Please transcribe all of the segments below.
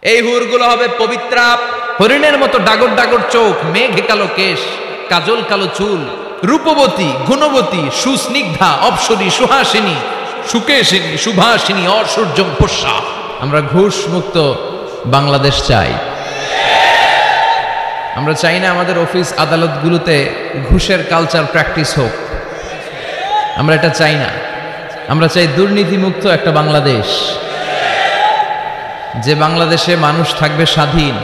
এই হুরগুলো হবে পবিত্রা, হরিণের মতো ডাগর ডাগর চোখ, মেঘে কালো কেশ, কাজল কালো চুল, রূপবতী, গুণবতী, সুস্নিগ্ধা, অপ্সরী, সুহাসিনী, সুকেশিনী, সুভাষিনী, অসূর্যম পোষ্যা। আমরা ঘুষ মুক্ত বাংলাদেশ চাই। আমরা চাই না আমাদের অফিস আদালতগুলোতে ঘুষের কালচার প্র্যাকটিস হোক। আমরা এটা চাই না। আমরা চাই দুর্নীতিমুক্ত একটা বাংলাদেশ, যে বাংলাদেশে মানুষ থাকবে স্বাধীন,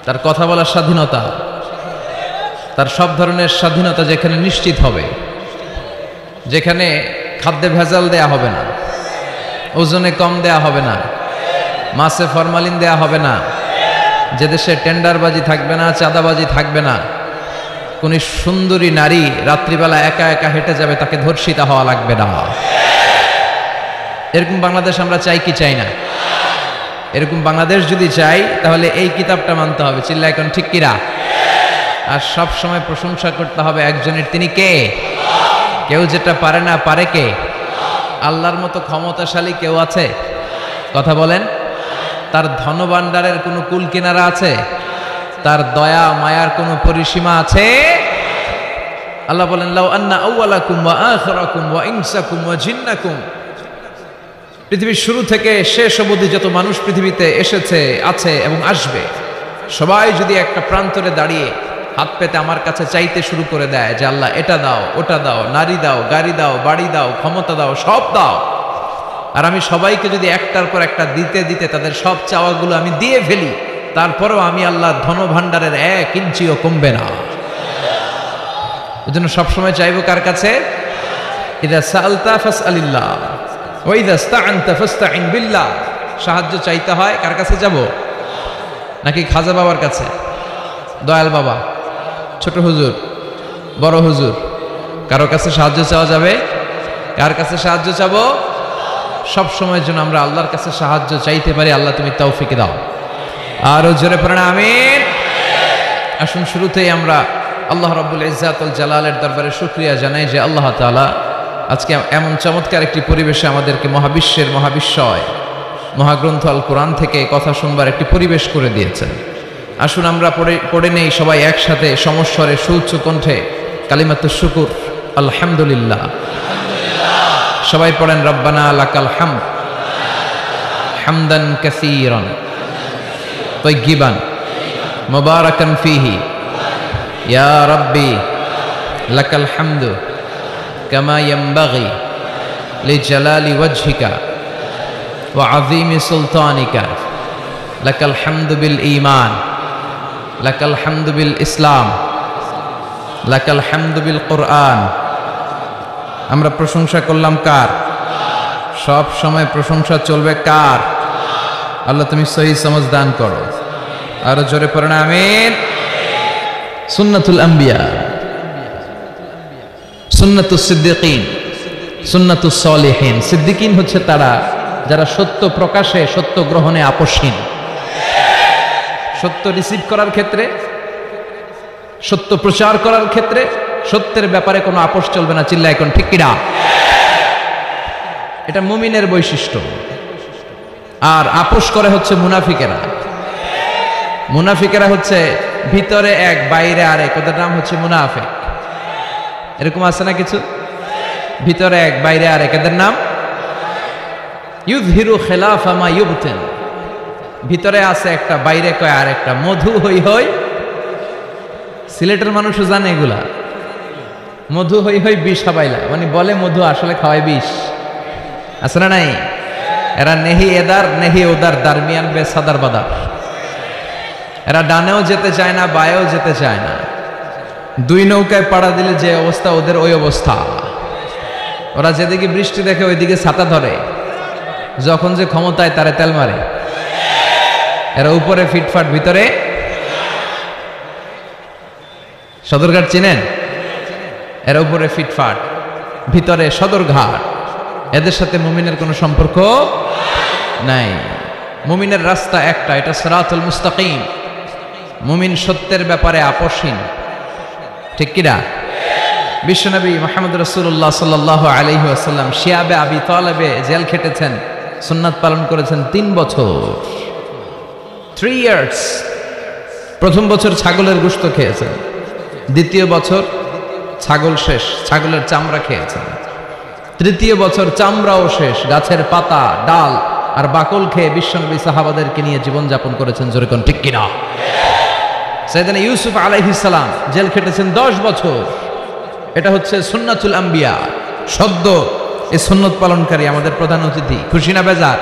তার কথা বলার স্বাধীনতা, তার সব ধরনের স্বাধীনতা যেখানে নিশ্চিত হবে, যেখানে খাদ্যে ভেজাল দেয়া হবে না, ওজনে কম দেয়া হবে না, মাছে ফরমালিন দেয়া হবে না, যে দেশে টেন্ডারবাজি থাকবে না, চাঁদাবাজি থাকবে না, কোন সুন্দরী নারী রাত্রিবেলা একা একা হেঁটে যাবে, তাকে ধর্ষিতা হওয়া লাগবে না। এরকম বাংলাদেশ আমরা চাই কি চাই না? এরকম বাংলাদেশ যদি চাই তাহলে এই কিতাবটা মানতে হবে। চিল্লা এখন ঠিক কিরা? আর সব সময় প্রশংসা করতে হবে একজনের, তিনি কে? কেউ যেটা পারে না, পারে কে? আল্লাহর মতো ক্ষমতাশালী কেউ আছে? কথা বলেন। তার ধনভাণ্ডারের কোনো কুল কিনারা আছে? তার দয়া মায়ার কোনো পরিসীমা আছে? আল্লাহ বলেন, লাউ আন্না আউওয়ালাকুম ওয়া আখিরাকুম ওয়া ইনসাকুম ওয়া জিন্নাকুম, পৃথিবীর শুরু থেকে শেষ অবধি যত মানুষ পৃথিবীতে এসেছে, আছে এবং আসবে, সবাই যদি একটা প্রান্তরে দাঁড়িয়ে হাত পেতে আমার কাছে চাইতে শুরু করে দেয় যে আল্লাহ এটা দাও, ওটা দাও, নারী দাও, গাড়ি দাও, বাড়ি দাও, ক্ষমতা দাও, সব দাও, আর আমি সবাইকে যদি একটার পর একটা দিতে দিতে তাদের সব চাওয়াগুলো আমি দিয়ে ফেলি, তারপরেও আমি আল্লাহ ধনভাণ্ডারের 1 ইঞ্চিও কমবে না। ওই জন্য সবসময় চাইবো কার কাছে? ইযা সাআলতা ফাসআলিল্লাহ ওয়া ইযা ইসতাআনতা ফাসতাইন বিল্লাহ। সাহায্য চাইতে হয় কার কাছে যাব? নাকি খাজা বাবার কাছে, দয়াল বাবা, ছোট হুজুর, বড় হুজুর, কারো কাছে সাহায্য চাওয়া যাবে? কার কাছে সাহায্য চাবো? সব সময়ের জন্য আমরা আল্লাহর কাছে সাহায্য চাইতে পারি। আল্লাহ তুমি তৌফিক দাও। আরো জোরে পড়েন আমিন। আসুন শুরুতেই আমরা আল্লাহ রাব্বুল ইজ্জাতুল জালালের দরবারে শুকরিয়া জানাই যে আল্লাহ তাআলা আজকে এমন চমৎকার একটি পরিবেশে আমাদেরকে মহাবিশ্বের মহাবিশ্বয় মহাগ্রন্থ আল কোরআন থেকে কথা শুনবার একটি পরিবেশ করে দিয়েছেন। আসুন আমরা পড়ে নেই সবাই একসাথে সমস্বরে সুউচ্চ কণ্ঠে কালিমাতুশ শুকুর, আলহামদুলিল্লাহ। সবাই পড়েন, রব্বানা লাকাল হামদ হামদান কাসীরান তাইয়্যিবান মুবারাকান ফীহি ইয়া রাব্বি লাকাল হামদু কামা ইয়ানবাগি লিজালালি ওয়াজহিকা ওয়া আযীমি সুলতানিকা লাকাল হামদু বিল ঈমান লাকাল হামদু বিল ইসলাম লাকাল হামদু বিল কুরআন। আমরা প্রশংসা করলাম কার? সব সময় প্রশংসা চলবে কার? আল্লাহ তুমি সহি সমঝ দান করো। আরো জোরে পড়েন আমিন। সুন্নাতুল আম্বিয়া, সুন্নাতুস সিদ্দিকিন, সুন্নাতুস সলিহিন। সিদ্দিকিন হচ্ছে তারা যারা সত্য প্রকাশে, সত্য গ্রহণে আপোষহীন। সত্য রিসিভ করার ক্ষেত্রে, সত্য প্রচার করার ক্ষেত্রে সত্যের ব্যাপারে কোনো আপোষ চলবে না। চিল্লা এখন ঠিক কিনা? এটা মুমিনের বৈশিষ্ট্য। আর আপোষ করে হচ্ছে মুনাফিকেরা। মুনাফিকেরা হচ্ছে ভিতরে এক বাইরে আরেক, ওদের নাম হচ্ছে মুনাফিক। এরকম আছে না কিছু? ভিতরে এক বাইরে আরেক, এদের নাম ইউযহিরু খিলাফা মা ইউবতিন। ভিতরে আছে একটা, বাইরে কয় আরেকটা। মধু হই হই, সিলেটের মানুষও জানে এগুলা। মধু হই হই বিষ হাবাইলা, মানে বলে মধু, আসলে খাওয়ায় বিষ। আছে না নাই? এরা নেহি এদার নেহি ওদার, দারমিয়ান বে সাদার বাদার। এরা ডানেও যেতে চায় না, বায়েও যেতে চায় না। দুই নৌকায় পাড়া দিলে যে অবস্থা, ওদের ওই অবস্থা। ওরা যেদিকে বৃষ্টি দেখে ওইদিকে ছাতা ধরে, যখন যে ক্ষমতায় তারে তেল মারে। এরা উপরে ফিটফাট, ভিতরে সদরঘাট চিনেন? এরা উপরে ফিটফাট, ভিতরে সদরঘাট। এদের সাথে মুমিনের কোনো সম্পর্ক নাই। মুমিনের রাস্তা একটা, এটা সিরাতুল মুস্তাকিম। মুমিন সত্যের ব্যাপারে আপোষহীন, ঠিক কিনা? বিশ্বনবী মুহাম্মদ রাসূলুল্লাহ সাল্লাল্লাহু আলাইহি ওয়াসাল্লাম শিয়াবে আবি তালেবে জেল খেটেছেন, সুন্নাত পালন করেছেন 3 বছর। 3 ইয়ার্স। প্রথম বছর ছাগলের গোশত খেয়েছেন, দ্বিতীয় বছর ছাগল শেষ, ছাগলের চামড়া খেয়েছেন, তৃতীয় বছর চামড়াও শেষ, গাছের পাতা ডাল আর বাকল খেয়ে বিশ্বনবী সাহাবাদেরকে নিয়ে জীবনযাপন করেছেন। জোরে কোন ঠিক কিনা? সাইয়েদনা ইউসুফ আলাইহিস সালাম জেল খেটেছেন 10 বছর। এটা হচ্ছে সুন্নাতুল আম্বিয়া, সদ্য এই সুন্নত পালনকারী আমাদের প্রধান অতিথি। খুশি না বেজার?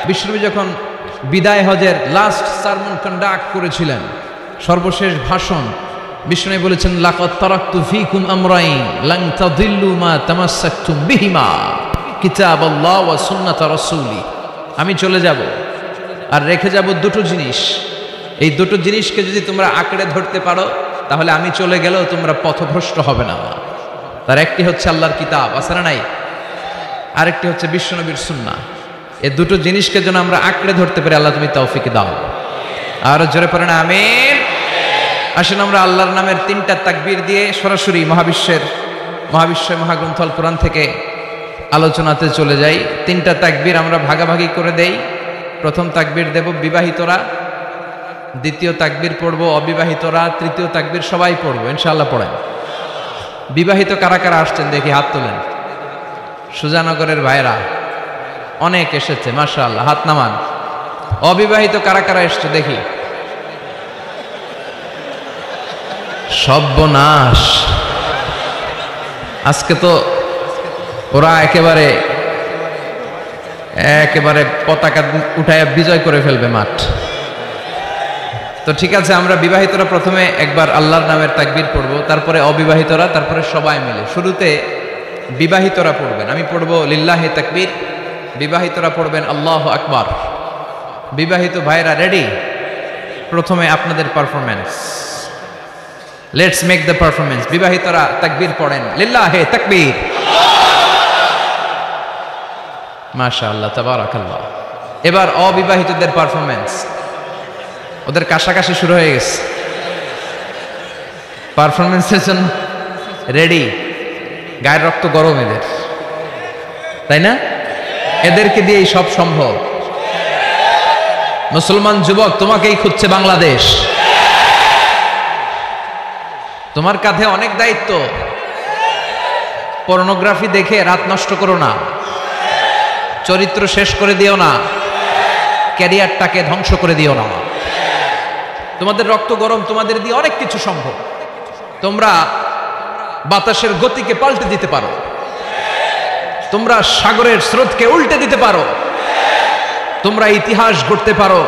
বিশ্বনবী যখন বিদায় হজের লাস্ট সারমন কন্ডাক্ট করেছিলেন, সর্বশেষ ভাষণ, বিশ্বনবী বলেছেন লাকাদ তারাকতু ফীকুম আমরাইন লান তাদিল্লু মা তামাসসাকতুম বিহিমা কিতাবাল্লাহ ওয়া সুন্নাত রাসূলি। আমি চলে যাব আর রেখে যাব দুটো জিনিস, এই দুটো জিনিসকে যদি তোমরা আঁকড়ে ধরতে পারো তাহলে আমি চলে গেলেও তোমরা পথভ্রষ্ট হবে না। তার একটি হচ্ছে আল্লাহর কিতাব, আছে না নাই? আরেকটি হচ্ছে বিশ্বনবীর সুন্নাহ। এই দুটো জিনিসকে যেন আমরা আঁকড়ে ধরতে পারি, আল্লাহ তুমি তৌফিক দাও। আর জোরে পড়েন আমিন। আসেন আমরা আল্লাহর নামের 3টা তাকবীর দিয়ে সরাসরি মহাবিশ্বের মহাগ্রন্থ আল কোরআন থেকে আলোচনাতে চলে যাই। 3টা তাকবীর আমরা ভাগাভাগি করে দেই। প্রথম তাকবীর দেব বিবাহিতরা, দ্বিতীয় তাকবীর পড়বো অবিবাহিতরা, তৃতীয় তাকবীর সবাই পড়বো ইনশাআল্লাহ। পড়েন। বিবাহিত কারা কারা আসছেন দেখি, হাত তোলেন। সুজানগরের ভাইরা অনেক এসেছে, মাশাআল্লাহ, হাত নামান। অবিবাহিত কারা কারা এসছে দেখি। সর্বনাশ, আজকে তো ওরা একেবারে পতাকা উঠায় বিজয় করে ফেলবে মাঠ। তো ঠিক আছে, আমরা বিবাহিতরা প্রথমে একবার আল্লাহর নামের তাকবীর পড়বো, তারপরে অবিবাহিতরা, তারপরে সবাই মিলে। শুরুতে বিবাহিতরা পড়বেন, আমি পড়বো লিল্লাহি তাকবীর, বিবাহিতরা পড়বেন আল্লাহু আকবার। বিবাহিত ভাইরা রেডি? প্রথমে আপনাদের performance, let's make the performance. বিবাহিতরা তাকবীর পড়েন, লিল্লাহি তাকবীর। মাশাআল্লাহ, তাবারাকাল্লাহ। এবার অবিবাহিতদের পারফরম্যান্স, ওদের কাশাকাশি শুরু হয়ে গেছে পারফরম্যান্সের জন্য। রেডি? গায়ের রক্ত গরম এদের, তাই না? এদেরকে দিয়েই সব সম্ভব। মুসলমান যুবক, তোমাকেই খুঁজছে বাংলাদেশ। তোমার কাঁধে অনেক দায়িত্ব। পর্নোগ্রাফি দেখে রাত নষ্ট করো না, চরিত্র শেষ করে দিও না, ক্যারিয়ারটাকে ধ্বংস করে দিও না। তোমাদের রক্ত গরম, তোমাদের দিয়ে অনেক কিছু সম্ভব। তোমরা বাতাসের গতিকে পাল্টে দিতে পারো, তোমরা সাগরের স্রোতকে উল্টে দিতে পারো, তোমরা ইতিহাস গড়তে পারো।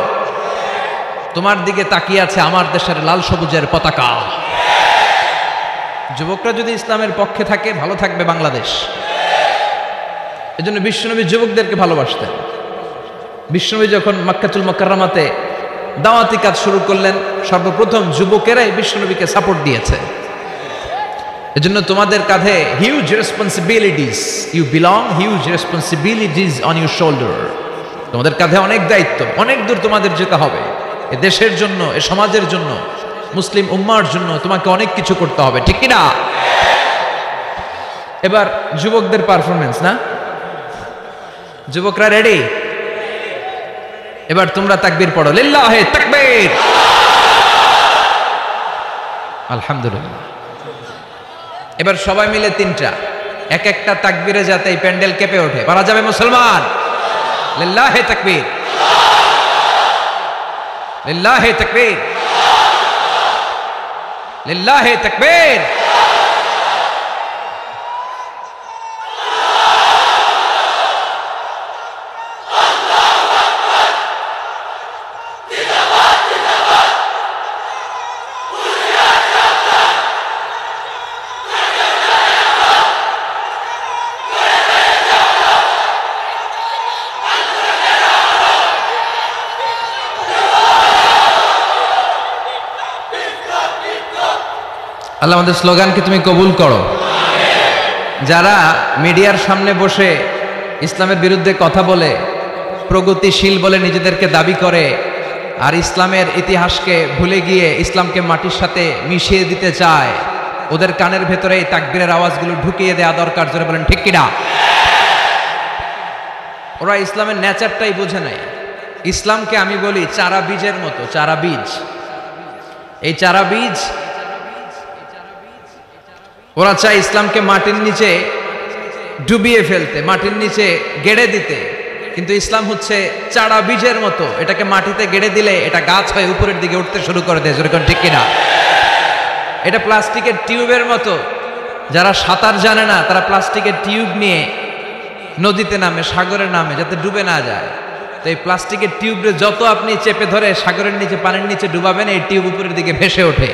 তোমার দিকে তাকিয়ে আছে আমার দেশের লাল সবুজের পতাকা। যুবকরা যদি ইসলামের পক্ষে থাকে, ভালো থাকবে বাংলাদেশ। এজন্য বিশ্বনবী যুবকদেরকে ভালোবাসতেন। বিশ্বনবী যখন মক্কাতুল মুকাররমাতে দাওয়াতি কাজ শুরু করলেন, সর্বপ্রথম যুবকেরাই বিশ্বনবীকে সাপোর্ট দিয়েছে। এজন্য তোমাদের কাঁধে huge responsibilities, you belong huge responsibilities on your shoulder. তোমাদের কাঁধে অনেক দায়িত্ব, অনেক দূর তোমাদের যেতে হবে। এ দেশের জন্য, এ সমাজের জন্য, মুসলিম উম্মার জন্য তোমাকে অনেক কিছু করতে হবে, ঠিক কি না? এবার যুবকদের পারফরমেন্স না? যুবকরা রেডি? এবার তোমরা তাকবীর পড়ো, লিল্লাহি তাকবীর। আলহামদুলিল্লাহ। এবার সবাই মিলে 3টা, এক একটা তাকবীরে যাতে এই প্যান্ডেল কেঁপে ওঠে। পারা যাবে মুসলমান? লিল্লাহি তাকবীর, লিল্লাহি তাকবীর, লিল্লাহি তাকবীর। আল্লাহ আমাদের স্লোগানকে তুমি কবুল করো। যারা মিডিয়ার সামনে বসে ইসলামের বিরুদ্ধে কথা বলে, প্রগতিশীল বলে নিজেদেরকে দাবি করে, আর ইসলামের ইতিহাসকে ভুলে গিয়ে ইসলামকে মাটির সাথে মিশিয়ে দিতে চায়, ওদের কানের ভেতরে এই তাকবীরের আওয়াজগুলো ঢুকিয়ে দেওয়া দরকার। জোরে বলেন ঠিক কিনা? ওরা ইসলামের নেচারটাই বোঝে নাই। ইসলামকে আমি বলি চারা বীজের মতো, চারা বীজ। এই চারা বীজ ওরা চায় ইসলামকে মাটির নিচে ডুবিয়ে ফেলতে, মাটির নিচে গেড়ে দিতে, কিন্তু ইসলাম হচ্ছে চারা বীজের মতো। এটাকে মাটিতে গেড়ে দিলে এটা গাছ হয়ে উপরের দিকে উঠতে শুরু করে দেয়, যেরকম ঠিক কিনা? এটা প্লাস্টিকের টিউবের মতো। যারা সাঁতার জানে না তারা প্লাস্টিকের টিউব নিয়ে নদীতে নামে, সাগরে নামে, যাতে ডুবে না যায়। তো এই প্লাস্টিকের টিউবে যত আপনি চেপে ধরে সাগরের নিচে, পানির নিচে ডুবাবেন, এই টিউব উপরের দিকে ভেসে ওঠে।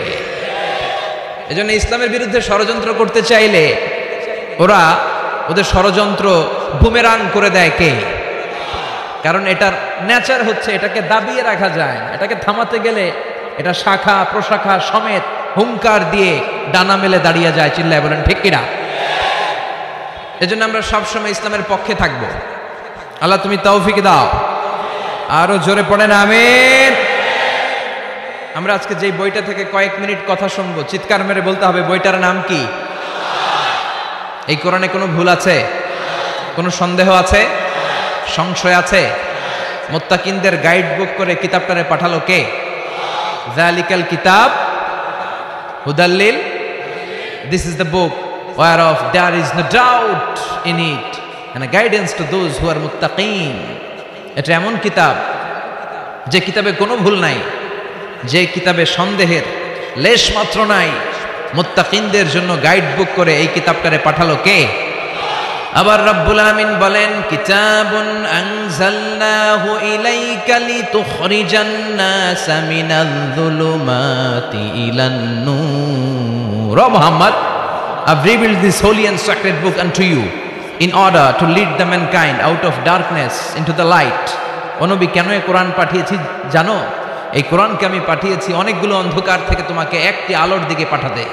এজন্য ইসলামের বিরুদ্ধে ষড়যন্ত্র করতে চাইলে ওরা ওদের ষড়যন্ত্র বুমেরাং করে দেয় কে? কারণ এটার নেচার হচ্ছে এটাকে দাবিয়ে রাখা যায় না। এটাকে থামাতে গেলে এটা শাখা প্রশাখা সমেত হুঙ্কার দিয়ে ডানা মেলে দাঁড়িয়ে যায়। চিল্লায় বলেন ঠিক কিনা? এজন্য আমরা সবসময় ইসলামের পক্ষে থাকব। আল্লাহ তুমি তৌফিক দাও। আরো জোরে পড়েন আমিন। আমরা আজকে যে বইটা থেকে কয়েক মিনিট কথা শুনবো, চিৎকার মেরে বলতে হবে বইটার নাম কি? এই কোরআনে কোনো ভুল আছে? কোনো সন্দেহ আছে? সংশয় আছে? মুত্তাকিনদের গাইড বুক করে কিতাবটারে পাঠালো কে? যালিকাল কিতাব হুদাল্লিল, this is the book whereof there is no doubt in it and a guidance to those who are muttaqin. এটা এমন কিতাব যে কিতাবে কোনো ভুল নাই, যে কিতাবে সন্দেহের লেশ মাত্র নাই। মুত্তাকিনদের জন্য গাইড বুক করে এই কিতাবটারে পাঠালো কে? আবার রব্বুল আমিন বলেন, কিতাবুন আনজালনাহু ইলাইকা লিতুখরিজান নাসা মিনায-যুলুমাতি ইলান-নূর। ও Muhammad, I've revealed this holy and sacred book unto you in order to lead the mankind out of darkness into the light. ও নবী, কেন এই কোরআন পাঠিয়েছি জানো? এই কোরআনকে আমি পাঠিয়েছি অনেকগুলো অন্ধকার থেকে তোমাকে একটি আলোর দিকে পাঠাতে,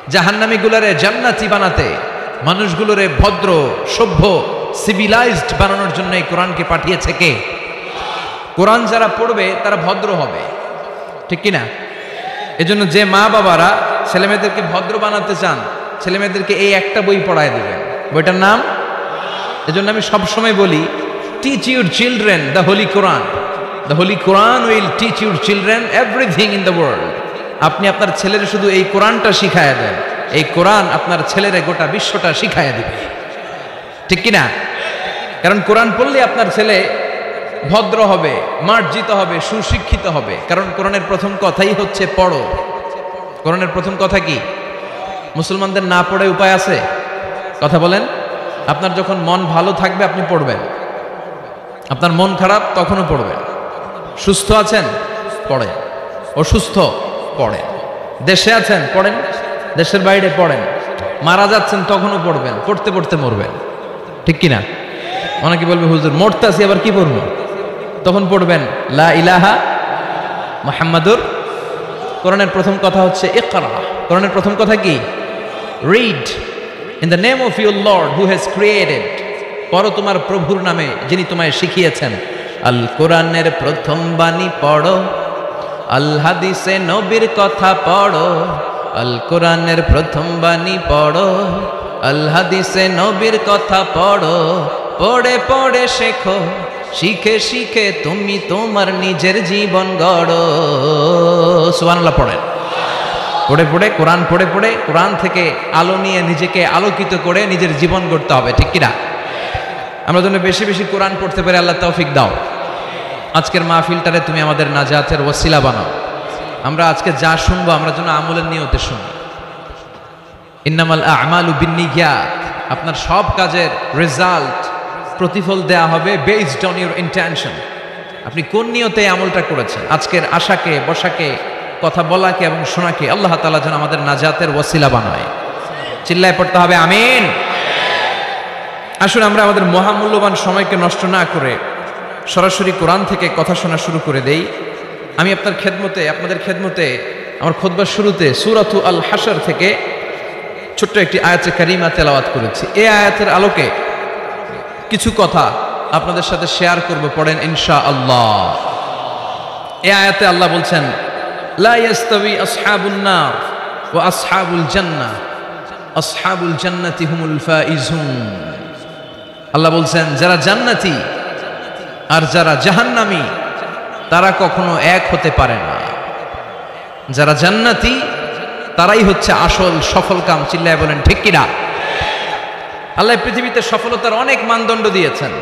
জাহান্নামীগুলোরে জান্নাতি বানাতে, মানুষগুলোরে ভদ্র সভ্য সিভিলাইজড বানানোর জন্য এই কোরআনকে পাঠিয়েছে কে? কোরআন যারা পড়বে তারা ভদ্র হবে, ঠিক কিনা? এজন্য যে মা বাবারা ছেলেমেয়েদেরকে ভদ্র বানাতে চান, ছেলেমেয়েদেরকে এই একটা বই পড়ায় দেবেন। বইটার নাম, এজন্য আমি সবসময় বলি, teach your children the Holi Quran. The Holi Quran will teach your children everything in the world. আপনি আপনার ছেলের শুধু এই কোরআনটা শিখায় দেন, এই কোরআন আপনার ছেলের গোটা বিশ্বটা শিখাইয়া দিবে, ঠিক কিনা? কারণ কোরআন পড়লে আপনার ছেলে ভদ্র হবে, মার্জিত হবে, সুশিক্ষিত হবে। কারণ কোরআনের প্রথম কথাই হচ্ছে পড়ো। কোরআনের প্রথম কথা কি? মুসলমানদের না পড়ে উপায় আছে? কথা বলেন। আপনার যখন মন ভালো থাকবে আপনি পড়বেন, আপনার মন খারাপ তখনও পড়বেন। সুস্থ আছেন পড়েন, অসুস্থ পড়েন, দেশে আছেন পড়েন, দেশের বাইরে পড়েন, মারা যাচ্ছেন তখনও পড়বেন, পড়তে পড়তে মরবেন, ঠিক কিনা? অনেকে বলবে হুজুর মরতাছি আবার কি পড়বো? তখন পড়বেন লা ইলাহা মুহাম্মাদুর। কোরআনের প্রথম কথা হচ্ছে ইকরা। কোরআনের প্রথম কথা কি? Read in the name of your Lord who has created. পড়ো তোমার প্রভুর নামে যিনি তোমায় শিখিয়েছেন। আল কোরআনের প্রথম বাণী পড়ো, আল হাদিসে নবীর কথা পড়ো। আল কোরআনের প্রথম বাণী পড়ো, আল হাদিসে নবীর কথা পড়ো। পড়ে পড়ে শেখো, শিখে শিখে তুমি তোমার নিজের জীবন গড়ো। সুবহানাল্লাহ পড়েন। পড়ে পড়ে কোরআন পড়ে পড়ে কোরআন থেকে আলো নিয়ে নিজেকে আলোকিত করে নিজের জীবন গড়তে হবে, ঠিক কিনা? আমরা যেন বেশি বেশি কোরআন পড়তে পারি, আল্লাহ তৌফিক দাও। আজকের মাহফিলটারে তুমি আমাদের নাজাতের ওসিলা বানাও। আমরা আজকে যা শুনবো আমরা যেন আমলের নিয়তে শুনি। ইন্নামাল আমালু বিন্নিয়াত। আপনার সব কাজের রেজাল্ট, প্রতিফল দেয়া হবে বেসড অন ইউর ইন্টেনশন। আপনি কোন নিয়তে আমলটা করেছেন। আজকের আশাকে, বসাকে, কথা বলাকে এবং শোনাকে আল্লাহ তাআলা যেন আমাদের নাজাতের ওসিলা বানায়। চিল্লায় পড়তে হবে আমিন। আসুন আমরা আমাদের মহামূল্যবান সময়কে নষ্ট না করে সরাসরি কোরআন থেকে কথা শোনা শুরু করে দেই। আমি আপনার খেদমতে, আপনাদের খেদমতে আমার খুতবার শুরুতে সূরাতু আল হাশর থেকে ছোট্ট একটি আয়াতে কারিমা তেলাওয়াত করেছি। এই আয়াতের আলোকে কিছু কথা আপনাদের সাথে শেয়ার করব, পড়েন ইনশাআল্লাহ। এই আয়াতে আল্লাহ বলছেন, লা ইয়াস্তাবি আসহাবুন নার ওয়া আসহাবুল জান্নাহ, আসহাবুল জান্নাতি হুমুল ফাইজুন। আল্লাহ বলছেন যারা জান্নাতি আর যারা জাহান্নামী তারা কখনো এক হতে পারে না। যারা জান্নাতি তারাই হচ্ছে আসল সফল কাম। চিল্লায় বলেন ঠিক কিনা? আল্লাহ পৃথিবীতে সফলতার অনেক মানদণ্ড দিয়েছেন।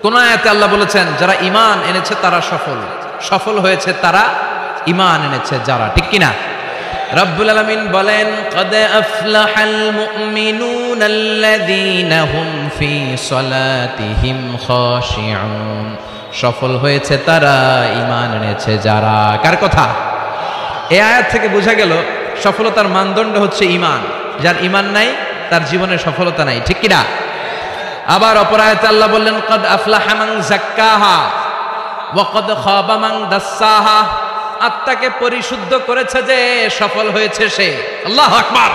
কোন আয়াতে আল্লাহ বলেছেন যারা ঈমান এনেছে তারা সফল, সফল হয়েছে তারা ঈমান এনেছে যারা, ঠিক কিনা? রব্বুল আলামিন বলেন ক্বাদ আফলাহাল মুমিনুনাল্লাযীনা হুম ফি সালাতিহিম খাশিউন। সফল হয়েছে তারা, ঈমান এনেছে যারা। কার কথা? এই আয়াত থেকে বোঝা গেল সফলতার মানদণ্ড হচ্ছে ঈমান। যার ঈমান নাই তার জীবনে সফলতা নাই, ঠিক কিনা? আবার অপর আয়াতে আল্লাহ বললেন ক্বাদ আফলাহা মান যাক্কাহা ওয়া ক্বাদ খাবা মান দাসসাহা। আত্মাকে পরিশুদ্ধ করেছে যে সফল হয়েছে সে। আল্লাহু আকবার।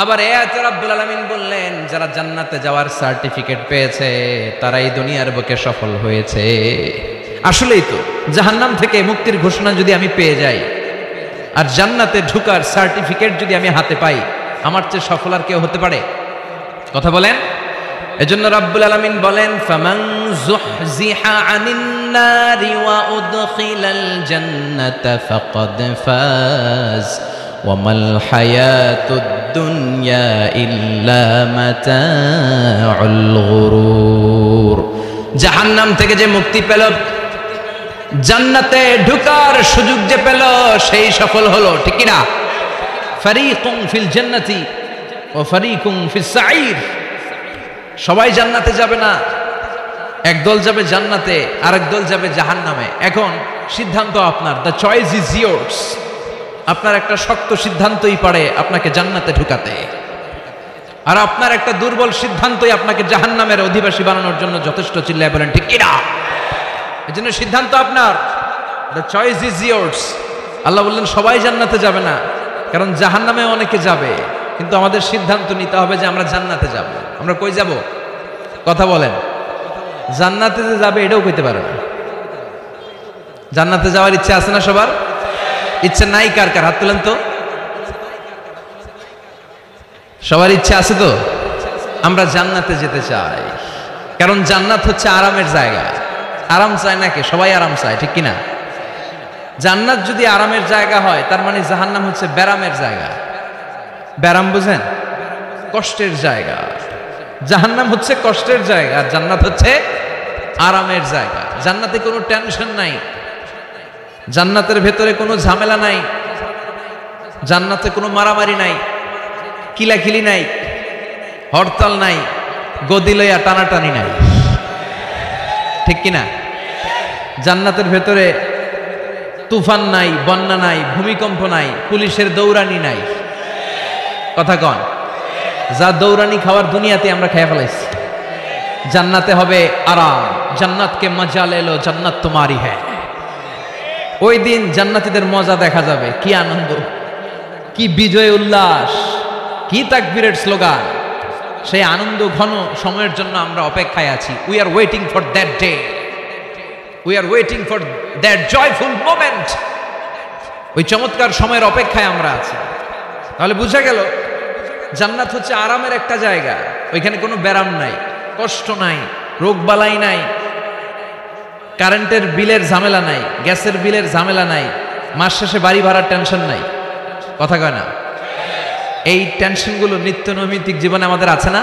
আবার এই আয়াতে রব্বুল আলামিন বললেন যারা জান্নাতে যাওয়ার সার্টিফিকেট পেয়েছে তারাই দুনিয়ার বুকে সফল হয়েছে। আসলেই তো জাহান্নাম থেকে মুক্তির ঘোষণা যদি আমি পেয়ে যাই আর জান্নাতে ঢোকার সার্টিফিকেট যদি আমি হাতে পাই, আমার চেয়ে সফল আর কেউ হতে পারে? কথা বলেন। এজন্য রাব্বুল আলামিন বলেন ফামান যুহজিহা আনিন নারি ওয়া উদখিলাল জান্নাতা ফাকাদ ফাজ ওয়া মাল হায়াতুদ দুনিয়া ইল্লা মাতাউল গুরুর। জাহান্নাম থেকে যে মুক্তি পেল, জান্নাতে ঢোকার সুযোগ যে পেল, সেই সফল হলো, ঠিক কি না? ফারীকুন ফিল জান্নাতি ওয়া ফারীকুন ফিস সাঈর। সবাই জান্নাতে যাবে না, একদল যাবে জান্নাতে, আরেক দল যাবে জাহান্নামে। এখন সিদ্ধান্ত আপনার, দ্য চয়েস ইজ ইয়ার্স। আপনার একটা শক্ত সিদ্ধান্তই পারে আপনাকে জান্নাতে ঢুকাতে, আর আপনার একটা দুর্বল সিদ্ধান্তই আপনাকে জাহান্নামের অধিবাসী বানানোর জন্য যথেষ্ট। চিল্লায় বলেন ঠিক কিনা? এজন্য সিদ্ধান্ত আপনার, দ্য চয়েস ইজ ইয়ার্স। আল্লাহ বললেন সবাই জান্নাতে যাবে না, কারণ জাহান্নামে অনেকে যাবে, কিন্তু আমাদের সিদ্ধান্ত নিতে হবে যে আমরা জান্নাতে যাব। আমরা কই যাব? কথা বলেন। জান্নাতে যে যাবে এটাও কইতে পারে না। জান্নাতে যাওয়ার ইচ্ছা আছে না সবার? ইচ্ছা নাই কার কার? হাত তুলেন তো। সবার ইচ্ছা আছে তো? আমরা জান্নাতে যেতে চাই, কারণ জান্নাত হচ্ছে আরামের জায়গা। আরাম চায় নাকি? সবাই আরাম চায়, ঠিক কিনা? জান্নাত যদি আরামের জায়গা হয়, তার মানে জাহান্নাম হচ্ছে ব্যারামের জায়গা। ব্যারাম বুঝেন? কষ্টের জায়গা। জাহান্নাম হচ্ছে কষ্টের জায়গা, আর জান্নাত হচ্ছে আরামের জায়গা। জান্নাতে কোনো টেনশন নাই, জান্নাতের ভেতরে কোনো ঝামেলা নাই, জান্নাতে কোনো মারামারি নাই, কিলাকিলি নাই, হরতাল নাই, গদি লইয়া টানাটানি নাই, ঠিক কিনা? জান্নাতের ভেতরে তুফান নাই, বন্যা নাই, ভূমিকম্প নাই, পুলিশের দৌড়ানি নাই। কথা কন। যা দৌড়ানি খাওয়ার দুনিয়াতে আমরা খেয়ে ফেলাইছি। জান্নাতে হবে আরাম। জান্নাতকে মজা লেলো, জান্নাত তোমারই হ্যায়। ওই দিন জান্নাতীদের মজা দেখা যাবে। কি আনন্দ, কি বিজয় উল্লাস, কি তাকবীরের স্লোগান। সেই আনন্দ ঘন সময়ের জন্য আমরা অপেক্ষায় আছি। We are waiting for that day, we are waiting for that joyful moment. ওই চমৎকার সময়ের অপেক্ষায় আমরা আছি। তাহলে বুঝা গেল জান্নাত হচ্ছে আরামের একটা জায়গা। ওইখানে কোনো ব্যারাম নাই, কষ্ট নাই, রোগবালাই নাই, কারেন্টের বিলের ঝামেলা নাই, গ্যাসের বিলের ঝামেলা নাই, মাস শেষে বাড়ি ভাড়ার টেনশন নাই। কথা কয় না? এই টেনশনগুলো নিত্য নৈমিত্তিক জীবনে আমাদের আছে না?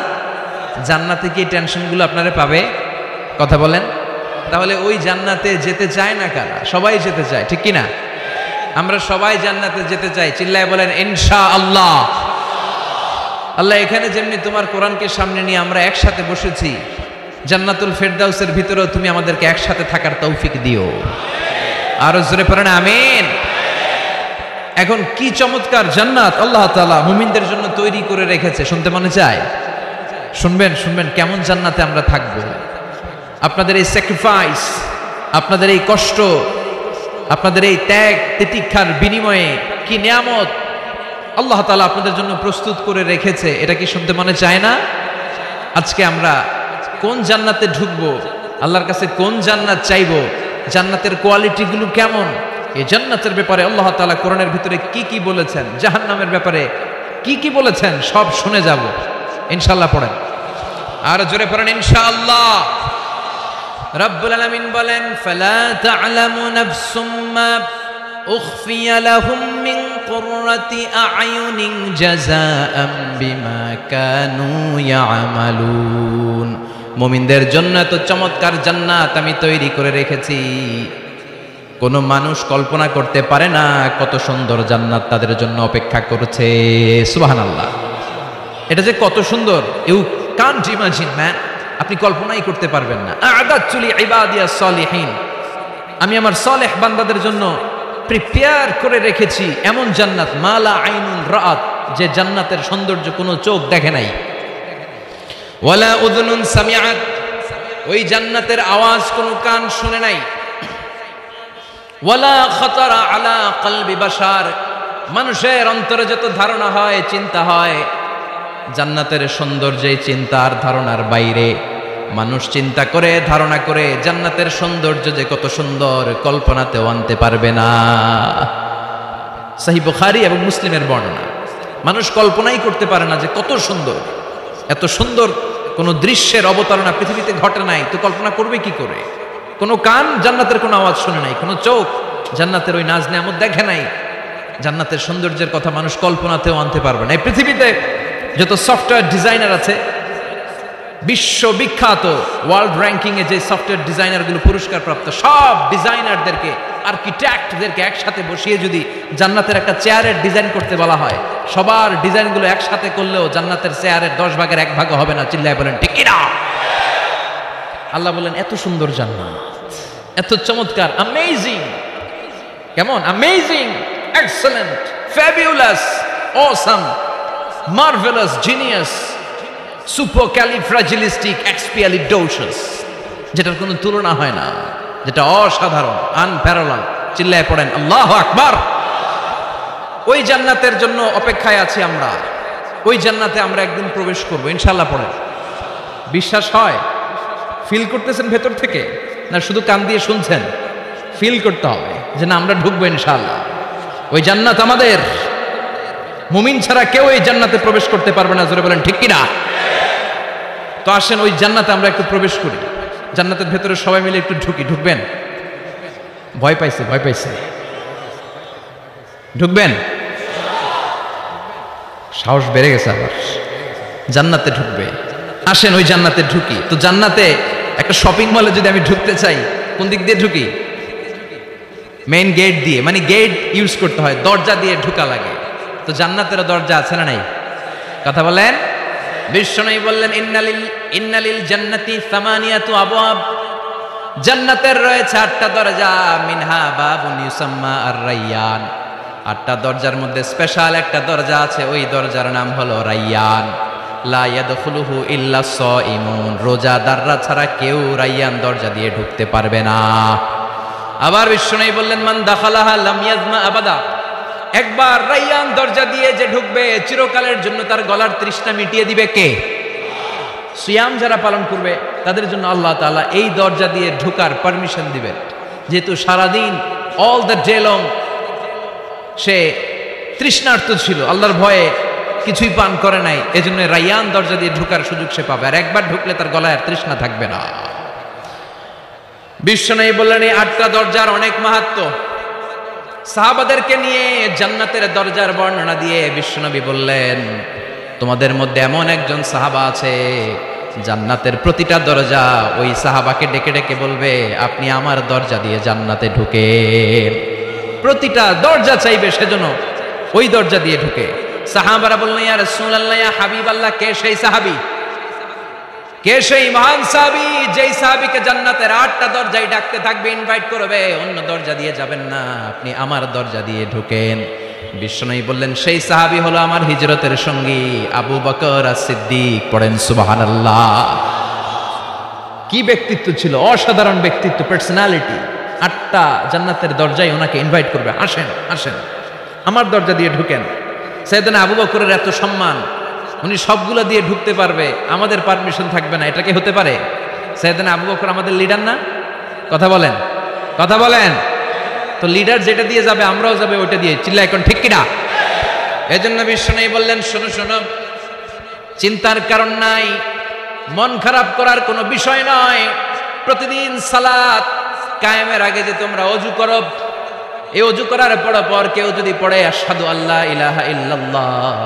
জান্নাতে কি এই টেনশনগুলো আপনারা পাবে? কথা বলেন। তাহলে ওই জান্নাতে যেতে চায় না কারা? সবাই যেতে চায়, ঠিক কিনা? আমরা সবাই জান্নাতে যেতে চাই। চিল্লায় বলেন ইনশাআল্লাহ। আল্লাহ এখানে যেমনি তোমার কোরআনকে সামনে নিয়ে আমরা একসাথে বসেছি, জান্নাতুল ফেরদাউসের ভিতরেও তুমি আমাদেরকে একসাথে থাকার তৌফিক দিও। আরো জোরে পড়েন আমিন। এখন কি চমৎকার জান্নাত আল্লাহ তাআলা মুমিনদের জন্য তৈরি করে রেখেছে, শুনতে মনে চায়? শুনবেন, শুনবেন কেমন জান্নাতে আমরা থাকবো। আপনাদের এই স্যাক্রিফাইস, আপনাদের এই কষ্ট, আপনাদের এই ত্যাগ তিতিক্ষার বিনিময়ে কি নিয়ামত আল্লাহ তাআলা আপনাদের জন্য প্রস্তুত করে রেখেছে, এটা কি শুনতে মনে চায় না? আজকে আমরা কোন জান্নাতে ঢুকবো, আল্লাহর কাছে কোন জান্নাত চাইবো, জান্নাতের কোয়ালিটিগুলো কেমন, এই জান্নাতের ব্যাপারে আল্লাহ তাআলা কোরআনের ভিতরে কি কি বলেছেন, জাহান্নামের ব্যাপারে কি কি বলেছেন, সব শুনে যাব ইনশাআল্লাহ। পড়েন আর জোরে পড়েন ইনশাআল্লাহ। রব্বুল আলামিন বলেন ফালা তা'লামু নাফসুম মা উখফিয়া লাহুম মিন কুররাতি আ'য়ুনিন জাযাআম বিমা কানু ইয়া'মালুন। মুমিনদের জন্য এত চমৎকার জান্নাত আমি তৈরি করে রেখেছি, কোন মানুষ কল্পনা করতে পারে না কত সুন্দর জান্নাত তাদের জন্য অপেক্ষা করছে। সুবহানাল্লাহ। এটা যে কত সুন্দর, ইউ কান্ট ইমাজিন ম্যান, আপনি কল্পনাই করতে পারবেন না। আ'দাতু লিইবাদিয়াস সালিহিন, আমি আমার সালেহ বান্দাদের জন্য প্রিপেয়ার করে রেখেছি এমন জান্নাত, মালা আইনুন রাআত, যে জান্নাতের সৌন্দর্য কোনো চোখ দেখে নাই, ওয়ালা উযুনুন সামিআত, ওই জান্নাতের আওয়াজ কোনো কান শুনে নাই, ওয়ালা খাতারা আলা কলবি বাশার, মানুষের অন্তরে যত ধারণা হয়, চিন্তা হয়, জান্নাতের সৌন্দর্যে চিন্তার ধারণার বাইরে। মানুষ চিন্তা করে, ধারণা করে জান্নাতের সৌন্দর্য যে কত সুন্দর কল্পনাতেও আনতে পারবে না। সহিহ বুখারী এবং মুসলিমের বর্ণনা। মানুষ কল্পনাই করতে পারে না যে কত সুন্দর, এত সুন্দর কোন দৃশ্যের অবতারণা পৃথিবীতে ঘটে নাই, তো কল্পনা করবে কি করে? কোনো কান জান্নাতের কোনো আওয়াজ শুনে নাই, কোনো চোখ জান্নাতের ওই নাজ নেয়ামত দেখে নাই, জান্নাতের সৌন্দর্যের কথা মানুষ কল্পনাতেও আনতে পারবে না। এই পৃথিবীতে যত সফটওয়্যার ডিজাইনার আছে, বিশ্ববিখ্যাত ওয়ার্ল্ড র্যাঙ্কিং এ যে সফটওয়্যার ডিজাইনারগুলো পুরস্কার প্রাপ্ত, সব ডিজাইনারদেরকে, আর্কিটেক্টদেরকে একসাথে বসিয়ে যদি জান্নাতের একটা চেয়ারের ডিজাইন করতে বলা হয়, সবার ডিজাইনগুলো একসাথে করলেও জান্নাতের চেয়ারের 10 ভাগের 1 ভাগও হবে না। চিল্লায় বলেন ঠিক কিনা? আল্লাহ বলেন এত সুন্দর জান্নাত, এত চমৎকার, অ্যামেজিং। কেমন? Amazing, excellent, fabulous, awesome, marvellous, genius, supercalifragilisticexpialidocious, যেটার কোনো তুলনা হয় না, যেটা অসাধারণ, আনপ্যারালাল। চিল্লায় পড়েন আল্লাহু আকবার। ওই জান্নাতের জন্য অপেক্ষায় আছি আমরা, ওই জান্নাতে আমরা একদিন প্রবেশ করব ইনশাআল্লাহ। পড়েন, বিশ্বাস হয়? ফিল করতেছেন ভেতর থেকে, না শুধু কান দিয়ে শুনছেন? ফিল করতে হবে যে না, আমরা ঢুকবো ইনশাআল্লাহ। ওই জান্নাত আমাদের, মুমিন ছাড়া কেউ এই জান্নাতে প্রবেশ করতে পারবে না। জোরে বলেন ঠিক কিনা? তো আসেন ওই জান্নাতে আমরা একটু প্রবেশ করি, জান্নাতের ভেতরে সবাই মিলে একটু ঢুকি। ঢুকবেন? ভয় পাইছে, ভয় পাইছে। ঢুকবেন? সাহস বেড়ে গেছে আবার, জান্নাতে ঢুকবে। আসেন ওই জান্নাতে ঢুকি। তো জান্নাতে একটা শপিং মলে যদি আমি ঢুকতে চাই, কোন দিক দিয়ে ঢুকি? মেইন গেট দিয়ে, মানে গেট ইউজ করতে হয়, দরজা দিয়ে ঢুকা লাগে। তো জান্নাতের দরজা আছে না নাই? কথা বলেন। বিশ্বনবী বললেন ইন্নালিল জান্নাতি সামানিয়াতু আবওয়াব, জান্নাতের রয়েছে 8টা দরজা, মিনহা বাবুন ইউসাম্মা আর-রায়্যান। 8টা দরজার মধ্যে স্পেশাল একটা দরজা আছে, ওই দরজার নাম হলো রায়্যান। লা ইয়াদখুলুহু ইল্লা সাইমুন, রোজাদাররা ছাড়া কেউ রায়্যান দরজা দিয়ে ঢুকতে পারবে না। আবার বিশ্বনবী বললেন মান দাখালাহা লাম ইয়াজমা আবাদা, একবার রায়্যান দরজা দিয়ে যে ঢুকবে, চিরকালের জন্য তার গলার তৃষ্ণা মিটিয়ে দিবে কে? সিয়াম যারা পালন করবে তাদের জন্য আল্লাহ তাআলা এই দরজা দিয়ে ঢোকার পারমিশন দিবেন। যেহেতু সারাদিন অল দ্য ডে লং সে তৃষ্ণার্ত ছিল, আল্লাহর ভয়ে কিছুই পান করে নাই, এজন্য রায়্যান দরজা দিয়ে ঢোকার সুযোগ সে পাবে। আর একবার ঢুকলে তার গলায় আর তৃষ্ণা থাকবে না। বিশ্বনবী বললেন এই 8টা দরজার অনেক মাহাত্ম্য। সাহাবাদেরকে নিয়ে জান্নাতের দরজার বর্ণনা দিয়ে বিশ্বনবী বললেন তোমাদের মধ্যে এমন একজন সাহাবা আছে, জান্নাতের প্রতিটা দরজা ওই সাহাবাকে ডেকে ডেকে বলবে আপনি আমার দরজা দিয়ে জান্নাতে ঢুকেন। প্রতিটা দরজা চাইবে সেজন্য ওই দরজা দিয়ে ঢুকে। সাহাবারা বললেন ইয়া রাসূলুল্লাহ, ইয়া হাবিবাল্লাহ, কে সেই সাহাবী? কে সেই মহান সাহাবী যেই সাহাবীকে জান্নাতের 8টা দরজায় ডাকতে থাকবে, ইনভাইট করবে, অন্য দরজা দিয়ে যাবেন না, আপনি আমার দরজা দিয়ে ঢুকেন। বিশ্বনবী বললেন সেই সাহাবী হলো আমার হিজরতের সঙ্গী আবু বকর as-সিদ্দিক। পড়েন সুবহানাল্লাহ। কি ব্যক্তিত্ব ছিল, অসাধারণ ব্যক্তিত্ব, পার্সোনালিটি। 8টা জান্নাতের দরজায় ওনাকে ইনভাইট করবে, আসেন আসেন আমার দরজা দিয়ে ঢুকেন। সাইয়েদনা আবু বকরের এত সম্মান, উনি সবগুলো দিয়ে ঢুকতে পারবে, আমাদের পারমিশন থাকবে না, এটা কি হতে পারে? সাইয়েদনা আবু বকর আমাদের লিডার না? কথা বলেন, কথা বলেন। তো লিডার যেটা দিয়ে যাবে আমরাও যাবে ওইটা দিয়ে। চিল্লা এখন ঠিক কিনা? এজন্য বিশ্বনবী বললেন শোনো শোনো, চিন্তার কারণ নাই, মন খারাপ করার কোনো বিষয় নয়। প্রতিদিন সালাত কায়েমের আগে যে তোমরা ওযু করো, এই ওযু করার পর কেউ যদি পড়ে আশহাদু আল্লা ইলাহা ইল্লাল্লাহ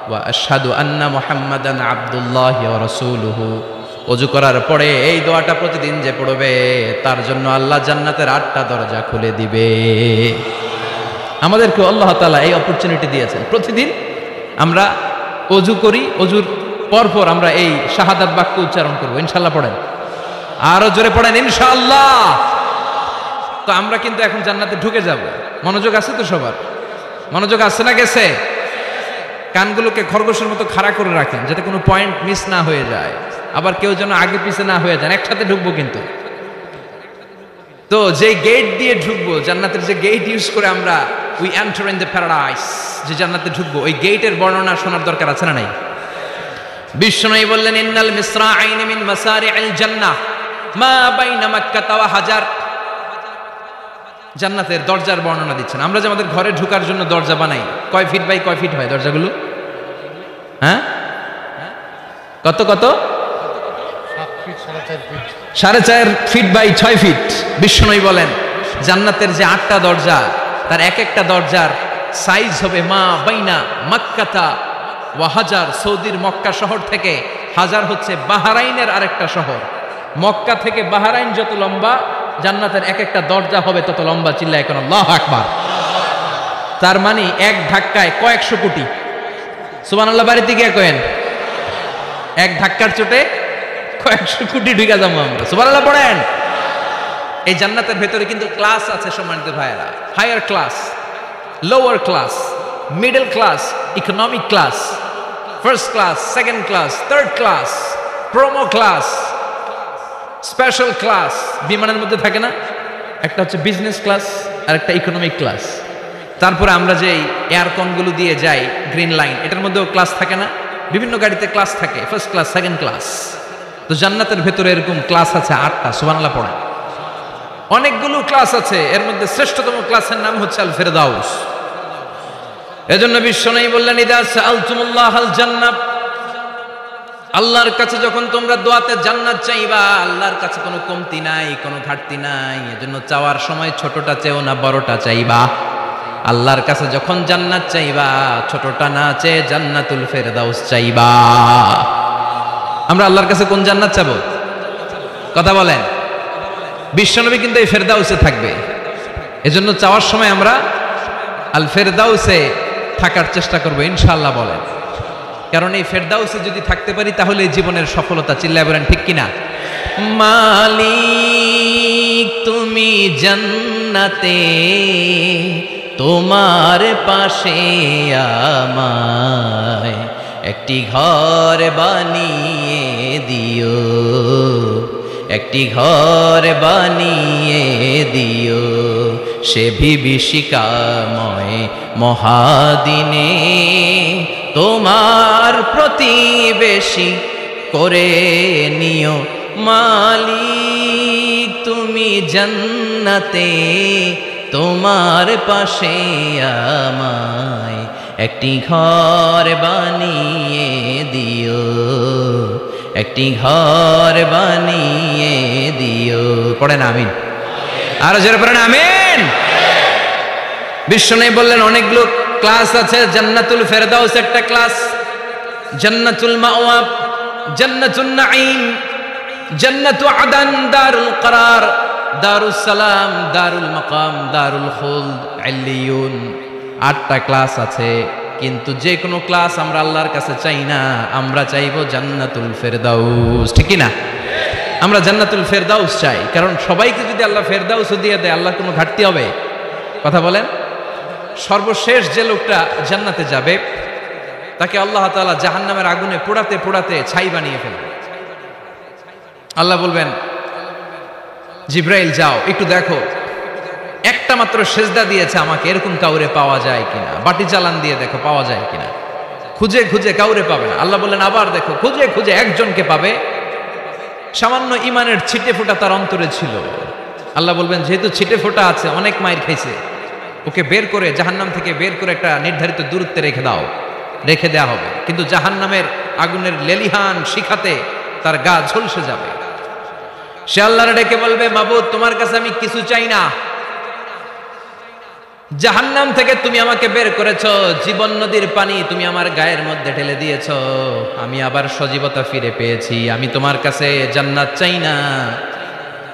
ওয়া আশহাদু আন্না মুহাম্মাদান আবদুল্লাহি ওয়া রাসূলুহু, ওযু করার পরে এই দোয়াটা প্রতিদিন যে পড়বে তার জন্য আল্লাহ জান্নাতের 8টা দরজা খুলে দিবে। আমাদেরকে আল্লাহ তাআলা এই অপরচুনিটি দিয়েছেন, প্রতিদিন আমরা ওযু করি, ওযুর পরপর আমরা এই শাহাদাত বাক্য উচ্চারণ করব। ইনশাআল্লাহ পড়েন, আরো জোরে পড়েন ইনশাআল্লাহ। তো আমরা কিন্তু এখন জান্নাতে ঢুকে যাব। মনোযোগ আছে তো সবার? মনোযোগ আছে না গেছে? কানগুলোকে খরগোশের মতো খাড়া করে রাখেন যাতে কোনো পয়েন্ট মিস না হয়ে যায়, আবার কেউ যেন আগে পিছে না হয়ে যান। একসাথে ঢুকবো কিন্তু। তো যে গেট দিয়ে ঢুকবো, জান্নাতের যে গেট ইউজ করে আমরা we enter in the paradise, যে জান্নাতে ঢুকবো, ওই গেটের বর্ণনা শোনার দরকার আছে না নাই? বিশ্বনবী বললেন ইন্নাল মিসরাআইন মিন মাসারি'আল জান্নাহ মা বাইনা মাক্কাহ ওয়া হাজার। জান্নাতের দরজার বর্ণনা দিচ্ছেন। আমরা যে আমাদের ঘরে ঢোকার জন্য দরজা বানাই, কয় ফিট বাই কয় ফিট হয় দরজাগুলো? হ্যাঁ, কত কত? 4.5 ফিট বাই 6 ফিট। বিশ্বনবী বলেন জান্নাতের যে 8টা দরজা, তার এক একটা দরজার সাইজ হবে মা বাইনা মাক্কাতা ওয়া হাজার। সৌদির মক্কা শহর থেকে হাজার হচ্ছে বাহরাইনের আরেকটা শহর। মক্কা থেকে বাহরাইন যত লম্বা, জান্নাতের এক একটা দরজা হবে তত লম্বা। চিল্লায় এখন আল্লাহু আকবার। তার মানে এক ধাক্কায় কয়েকশো কোটি। সুবহানাল্লাহ বাড়িতে গিয়ে কয়েন, এক ধাক্কার চোটে কয়েকশো কোটি ঢুকে যাবো আমরা। সুবহানাল্লাহ পড়েন। এই জান্নাতের ভেতরে কিন্তু ক্লাস আছে সম্মানিত ভাইয়েরা। Higher class, lower class, middle class, economic class, first class, second class, third class, promo class, special class. বিমানের মধ্যে থাকে না, একটা হচ্ছে বিজনেস ক্লাস আর একটা ইকোনমিক ক্লাস। তারপরে আমরা যে এয়ারকনগুলো দিয়ে যাই গ্রিন লাইন, এটার মধ্যেও ক্লাস থাকে না? বিভিন্ন গাড়িতে ক্লাস থাকে, ফার্স্ট ক্লাস, সেকেন্ড ক্লাস। তো জান্নাতের ভেতরে এরকম ক্লাস আছে 8টা। সুবহানাল্লাহ পড়েন। অনেকগুলো ক্লাস আছে, এর মধ্যে শ্রেষ্ঠতম ক্লাসের নাম হচ্ছে আল ফেরদাউস। এজন্য বিশ্বনবী বললেন ইদা সাআলতুমুল্লাহাল জান্নাহ, আল্লাহর কাছে যখন তোমরা দোয়াতে জান্নাত চাইবা, আল্লাহর কাছে কোনো কমতি নাই, কোনো ঘাটতি নাই। এজন্য চাওয়ার সময় ছোটটা চেও না, বড়টা চাইবা। আল্লাহর কাছে যখন জান্নাত চাইবা, ছোটটা না চেয়ে জান্নাতুল ফেরদাউস চাইবা। আমরা আল্লাহর কাছে কোন জান্নাত চাবো? কথা বলেন। বিশ্বনবী কিন্তু এই ফেরদাউসে থাকবে, এজন্য চাওয়ার সময় আমরা আল ফেরদাউসে থাকার চেষ্টা করবো ইনশাআল্লাহ বলেন। কারণ এই ফেরদাউসে যদি থাকতে পারি তাহলে জীবনের সফলতা। চিল্লায় বলেন ঠিক কিনা? মালিক তুমি জান্নাতে, তোমার পাশে আমায় একটি ঘর বানিয়ে দিও, একটি ঘর বানিয়ে দিও। সে বিভীষিকাময় মহাদিনে তোমার প্রতিবেশী করে নিও। মালিক তুমি জান্নাতে, তোমার পাশে আমায় একটি ঘর বানিয়ে দিও, একটি ঘর বানিয়ে দিও। পড়েন আমিন। আরো জোরে পড়েন আমিন। বিশ্বনবী বললেন অনেকগুলো ক্লাস আছে। জান্নাতুল ফেরদাউস একটা ক্লাস, জান্নাতুল মাওয়া, জান্নাতুন নাঈম, জান্নাতু আদান, দারুল করার, দারুস সালাম, দারুল মাকাম, দারুল খুলদ, ইল্লিয়ুন। 8টা ক্লাস আছে, কিন্তু যে কোনো ক্লাস আমরা আল্লাহর কাছে চাই না, আমরা চাইবো জান্নাতুল ফেরদাউস। ঠিক কি না? আমরা জান্নাতুল ফেরদাউস চাই, কারণ সবাইকে যদি আল্লাহ ফেরদাউস দিয়ে দেয়, আল্লাহ কোনো ঘাটতি হবে? কথা বলেন। সর্বশেষ যে লোকটা জান্নাতে যাবে তাকে আল্লাহ তাআলা জাহান্নামের আগুনে পোড়াতে পোড়াতে ছাই বানিয়ে ফেলবে। আল্লাহ বলবেন জিব্রাইল যাও একটু দেখো, একটা মাত্র সেজদা দিয়েছে আমাকে, এরকম কাউরে পাওয়া যায় কিনা। বাটি চালান দিয়ে দেখো পাওয়া যায় কিনা। খুঁজে খুঁজে কাউরে পাবে না। আল্লাহ বললেন আবার দেখো, খুঁজে খুঁজে একজনকে পাবে, সামান্য ইমানের ছিটে ফোঁটা তার অন্তরে ছিল। আল্লাহ বলবেন যেহেতু ছিটে ফোঁটা আছে, অনেক মাইর খাইছে, ওকে বের করে জাহান্নাম থেকে বের করে একটা নির্ধারিত দূরত্বে রেখে দাও। রেখে দেওয়া হবে, কিন্তু জাহান্নামের আগুনের লেলিহান শিখাতে তার গা ঝলসে যাবে। সে আল্লাহর ডেকে বলবে, মাবুদ তোমার কাছে আমি কিছু চাই না, জাহান্নাম থেকে তুমি আমাকে বের করেছো, জীবন নদীর পানি তুমি আমার গায়ের মধ্যে ঢেলে দিয়েছো, আমি আবার সজীবতা ফিরে পেয়েছি, আমি তোমার কাছে জান্নাত চাই না,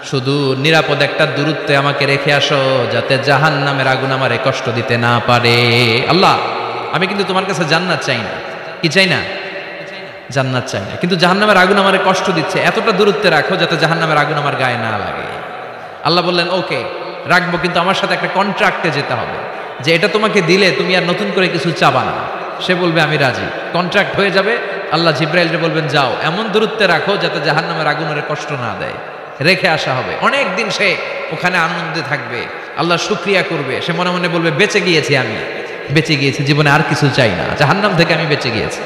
শুধু নিরাপদ একটা দূরত্বে আমাকে রেখে আসো, যাতে জাহান্নামের আগুন আমারে কষ্ট দিতে না পারে। আল্লাহ, আমি কিন্তু তোমার কাছে জান্নাত চাই না। কি চাই না? জান্নাত চাই না, কিন্তু জাহান্নামের আগুন আমারে কষ্ট দিচ্ছে, এতটা দূরত্বে রাখো যাতে জাহান্নামের আগুন আমার গায়ে না লাগে। আল্লাহ বললেন, ওকে রাখবো, কিন্তু আমার সাথে একটা কন্ট্রাক্টে যেতে হবে, যে এটা তোমাকে দিলে তুমি আর নতুন করে কিছু চাবা না। সে বলবে আমি রাজি, কন্ট্রাক্ট হয়ে যাবে। আল্লাহ জিব্রাইলকে বলবেন, যাও এমন দূরত্বে রাখো যাতে জাহান্নামের আগুনের কষ্ট না দেয়, রেখে আসা হবে। অনেক দিন সে ওখানে আনন্দে থাকবে, আল্লাহ শুকরিয়া করবে, সে মনে মনে বলবে বেঁচে গিয়েছি, আমি বেঁচে গিয়েছি, জীবনে আর কিছু চাই না, জাহান্নাম থেকে আমি বেঁচে গিয়েছি।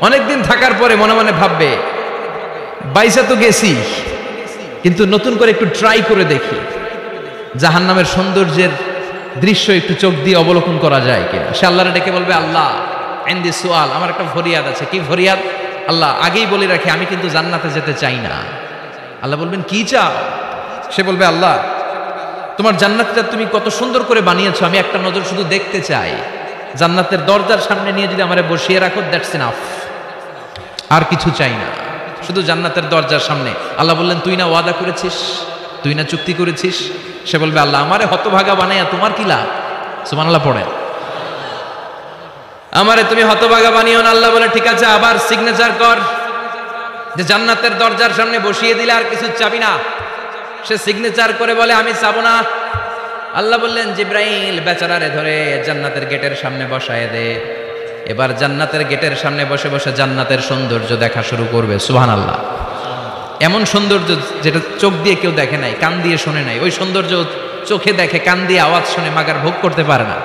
অনেকদিন থাকার পরে মনে মনে ভাববে, বাইসা তো গেছি, কিন্তু নতুন করে একটু ট্রাই করে দেখি, জাহান্নামের সৌন্দর্যের দৃশ্য একটু চোখ দিয়ে অবলোকন করা যায় কিনা। সে আল্লাহরে ডেকে বলবে, আল্লাহ ইনদি সুআল, আমার একটা ফরিয়াদ আছে। কি ফরিয়াদ? আল্লাহ আগেই বলে রাখি, আমি কিন্তু জান্নাতে যেতে চাই না। আল্লাহ বলবেন, কি চাও? সে বলবে, আল্লাহ তোমার জান্নাতটা তুমি কত সুন্দর করে বানিয়েছো, আমি একটা নজর শুধু দেখতে চাই, জান্নাতের দরজার সামনে নিয়ে যদি আমারে বসিয়ে রাখো, দ্যাটস ইনাফ, আর কিছু চাই না, শুধু জান্নাতের দরজার সামনে। আল্লাহ বললেন, তুই না ওয়াদা করেছিস, তুই না চুক্তি করেছিস। সে বলবে, আল্লাহ আমারে হতভাগা বানাইয়া তোমার কি লাভ? সুবহানাল্লাহ পড়েন। আমারে তুমি হতভাগা বানিও না। আল্লাহ বলে, ঠিক আছে, আবার সিগনেচার কর যে জান্নাতের দরজার সামনে বসিয়ে দিলে আর কিছু চাবি না। সে সিগনেচার করে বলে, আমি চাবো না। আল্লাহ বললেন, জিব্রাইল বেচারারে ধরে জান্নাতের গেটের সামনে বসায় দে। এবার জান্নাতের গেটের সামনে বসে বসে জান্নাতের সৌন্দর্য দেখা শুরু করবে। সুবহানাল্লাহ। এমন সৌন্দর্য যেটা চোখ দিয়ে কেউ দেখে নাই, কান দিয়ে শোনে নাই, ওই সৌন্দর্য চোখে দেখে, কান দিয়ে আওয়াজ শুনে মাগার ভোগ করতে পারে না,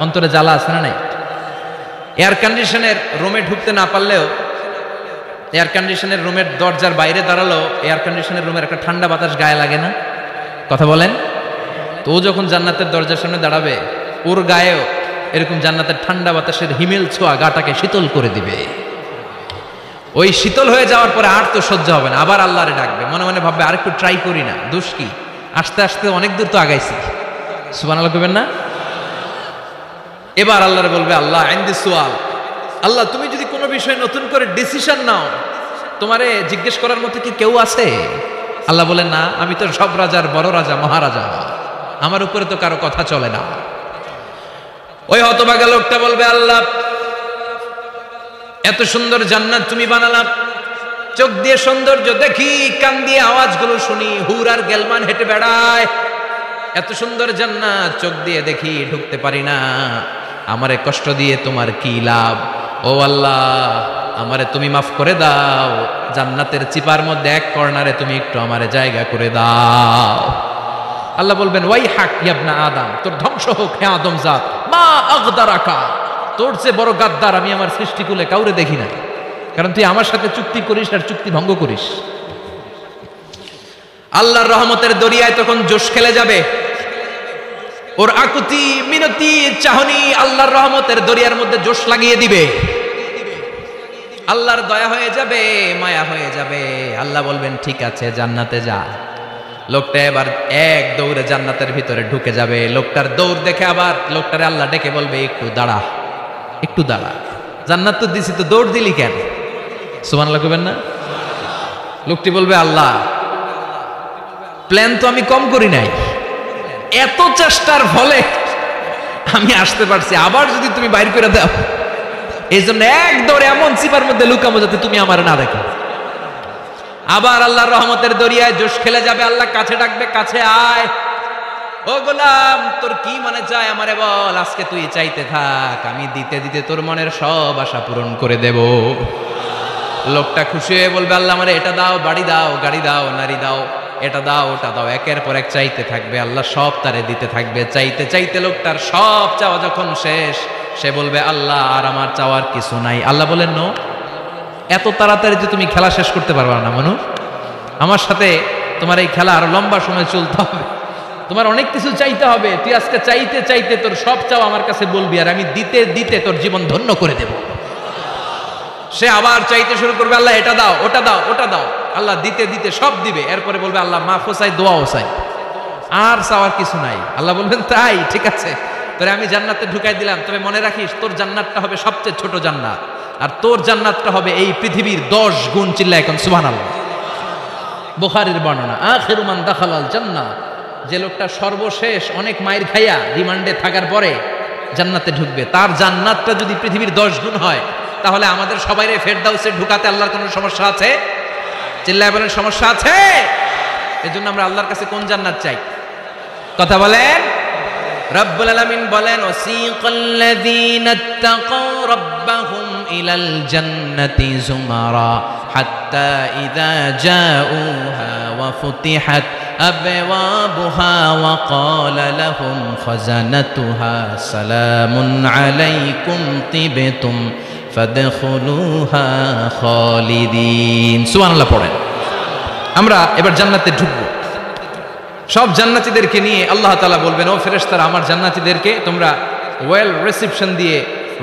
অন্তরে জ্বালা আছে না নাই? এয়ার কন্ডিশনের রুমে ঢুকতে না পারলেও, এয়ার কন্ডিশনের রুমের দরজার বাইরে দাঁড়ালো, এয়ার কন্ডিশনের রুমের একটা ঠান্ডা বাতাস গায়ে লাগে না? কথা বলেন তো। ও যখন জান্নাতের দরজার সামনে দাঁড়াবে, ওর গায়েও এরকম জান্নাতের ঠান্ডা বাতাসের হিমেল ছোঁয়া গাটাকে শীতল করে দিবে। ওই শীতল হয়ে যাওয়ার পরে আর তো সহ্য হবে না, আবার আল্লাহরে ডাকবে, মনে মনে ভাববে আর একটু ট্রাই করি না, দোষ কি, আস্তে আস্তে অনেক দূর তো আগাইছি। সুবহানাল্লাহ কইবেন না? এবার আল্লাহরে বলবে, আল্লাহ ইনদি সুআল, আল্লাহ তুমি যদি কোনো বিষয়ে নতুন করে ডিসিশন নাও, তোমারে জিজ্ঞেস করার মতো কি কেউ আছে? আল্লাহ বলে, না, আমি তো সব রাজার বড় রাজা, মহারাজা, আমার উপরে তো কারো কথা চলে না। ওই হতভাগা লোকটা বলবে, আল্লাহ এত সুন্দর জান্নাত তুমি বানালাম, চোখ দিয়ে সৌন্দর্য দেখি, কান দিয়ে আওয়াজগুলো শুনি, হুর আর গেলমান হেঁটে বেড়ায়, এত সুন্দর জান্নাত চোখ দিয়ে দেখি, ঢুকতে পারি না, আমারে কষ্ট দিয়ে তোমার কি লাভ? ও আল্লাহ, আমারে তুমি মাফ করে দাও, জান্নাতের চিপার মধ্যে এক কর্নারে তুমি একটু আমারে জায়গা করে দাও। আল্লাহ বলবেন, ওয়াই হাক ইবনা আদম, তোর ধ্বংস হোক হে আদম জাত, মা আগদারাকা, তোর চেয়ে বড় গাদ্দার আমি আমার সৃষ্টিকুলে কাউরে দেখি না, কারণ তুই আমার সাথে চুক্তি করিস আর চুক্তি ভঙ্গ করিস। আল্লাহর রহমতের দরিয়ায় তখন জোশ খেলে যাবে, ওর আকুতি মিনতি চাহনি আল্লাহর রহমতের দরিয়ার মধ্যে জোশ লাগিয়ে দিবে, আল্লাহর দয়া হয়ে যাবে, মায়া হয়ে যাবে। আল্লাহ বলবেন, ঠিক আছে, জান্নাতে যা। লোকটা এবার এক দৌড়ে জান্নাতের ভিতরে ঢুকে যাবে। লোকটার দৌড় দেখে আবার লোকটারে আল্লাহ ডেকে বলবে, একটু দাঁড়া, একটু দাঁড়া, জান্নাত তো দিছি, তো দৌড় দিলি কেন? সুবহানাল্লাহ কইবেন না? লোকটি বলবে, আল্লাহ প্ল্যান তো আমি কম করি নাই, এত চেষ্টার ফলে আমি আসতে পারছি, আবার যদি তুমি বাইর করে দাও, এই জন্য এক দৌড়ে এমন চিপার মধ্যে লুকাবো যাতে তুমি আমার না দেখো। আবার আল্লাহর রহমতের দরিয়ায় জোশ খেলে যাবে। আল্লাহ কাছে ডাকবে, কাছে আয়, ও গোলাম তোর কি মনে চায় আমারে বল, আজকে তুই চাইতে থাক, আমি দিতে দিতে তোর মনের সব আশা পূরণ করে দেব। লোকটা খুশি হয়ে বলবে, আল্লাহ আমারে এটা দাও, বাড়ি দাও, গাড়ি দাও, নারী দাও, এটা দাও, ওটা দাও, একের পর এক চাইতে থাকবে। আল্লাহ সব তারে দিতে থাকবে। চাইতে চাইতে লোকটার সব চাওয়া যখন শেষ, সে বলবে, আল্লাহ আর আমার চাওয়ার কিছু নাই। আল্লাহ বলেন, নো, এত তাড়াতাড়ি যে তুমি খেলা শেষ করতে পারবা না মানুষ, আমার সাথে তোমার এই খেলা আরো লম্বা সময় চলতে হবে, তোমার অনেক কিছু চাইতে হবে। তুই আজকে চাইতে চাইতে তোর সব চাওয়া আমার কাছে বলবি, আর আমি দিতে দিতে তোর জীবন ধন্য করে দেব। সে আবার চাইতে শুরু করবে, আল্লাহ এটা দাও, ওটা দাও, ওটা দাও। আল্লাহ দিতে দিতে সব দিবে, এরপরে বলবে আল্লাহ মাফও চাই, দোয়াও চাই, আর চাওয়ার কিছু নাই। আল্লাহ বলবেন তাই ঠিক আছে, তোরে আমি জান্নাতে ঢুকাই দিলাম, তবে মনে রাখিস তোর জান্নাতটা হবে সবচেয়ে ছোট জান্নাত, আর তোর জান্নাতটা হবে এই পৃথিবীর 10 গুণ। চিল্লায় এখন সুবহানাল্লাহ। বুখারীর বর্ণনা, আখিরু মান দাখালাল জান্নাহ, যে লোকটা সর্বশেষ অনেক মায়ের খাইয়া রিমান্ডে থাকার পরে জান্নাতে ঢুকবে, তার জান্নাতটা যদি পৃথিবীর 10 গুণ হয়, তাহলে আমাদের সবাইরে ফেরদাউসে ঢুকাতে আল্লাহর কোনো সমস্যা আছে? চিল্লায় বলেন সমস্যা আছে? এজন্য আমরা আল্লাহর কাছে কোন জান্নাত চাই? কথা বলেন। রব্বুল আলামিন বলেন, ওয়াসিকাল্লাযীনা ইত্তাকাউ রাব্বাহুম ইলাল জান্নাতি যুমারা হাত্তা ইযা জাউহা ওয়া ফুতিহাত আবওয়াবুহা ওয়া ক্বালা লাহুম খাজানাতুহা সালামুন আলাইকুম তিবতুম ফাদখুলুহা খালিদিন। সুবহানাল্লাহ পড়েন। আমরা এবার জান্নাতে ঢুকবো। সব জান্নাতীদেরকে নিয়ে আল্লাহ তাআলা বলবেন, ও ফেরেশতারা, আমার জান্নাতীদেরকে তোমরা ওয়েল রিসেপশন দিয়ে,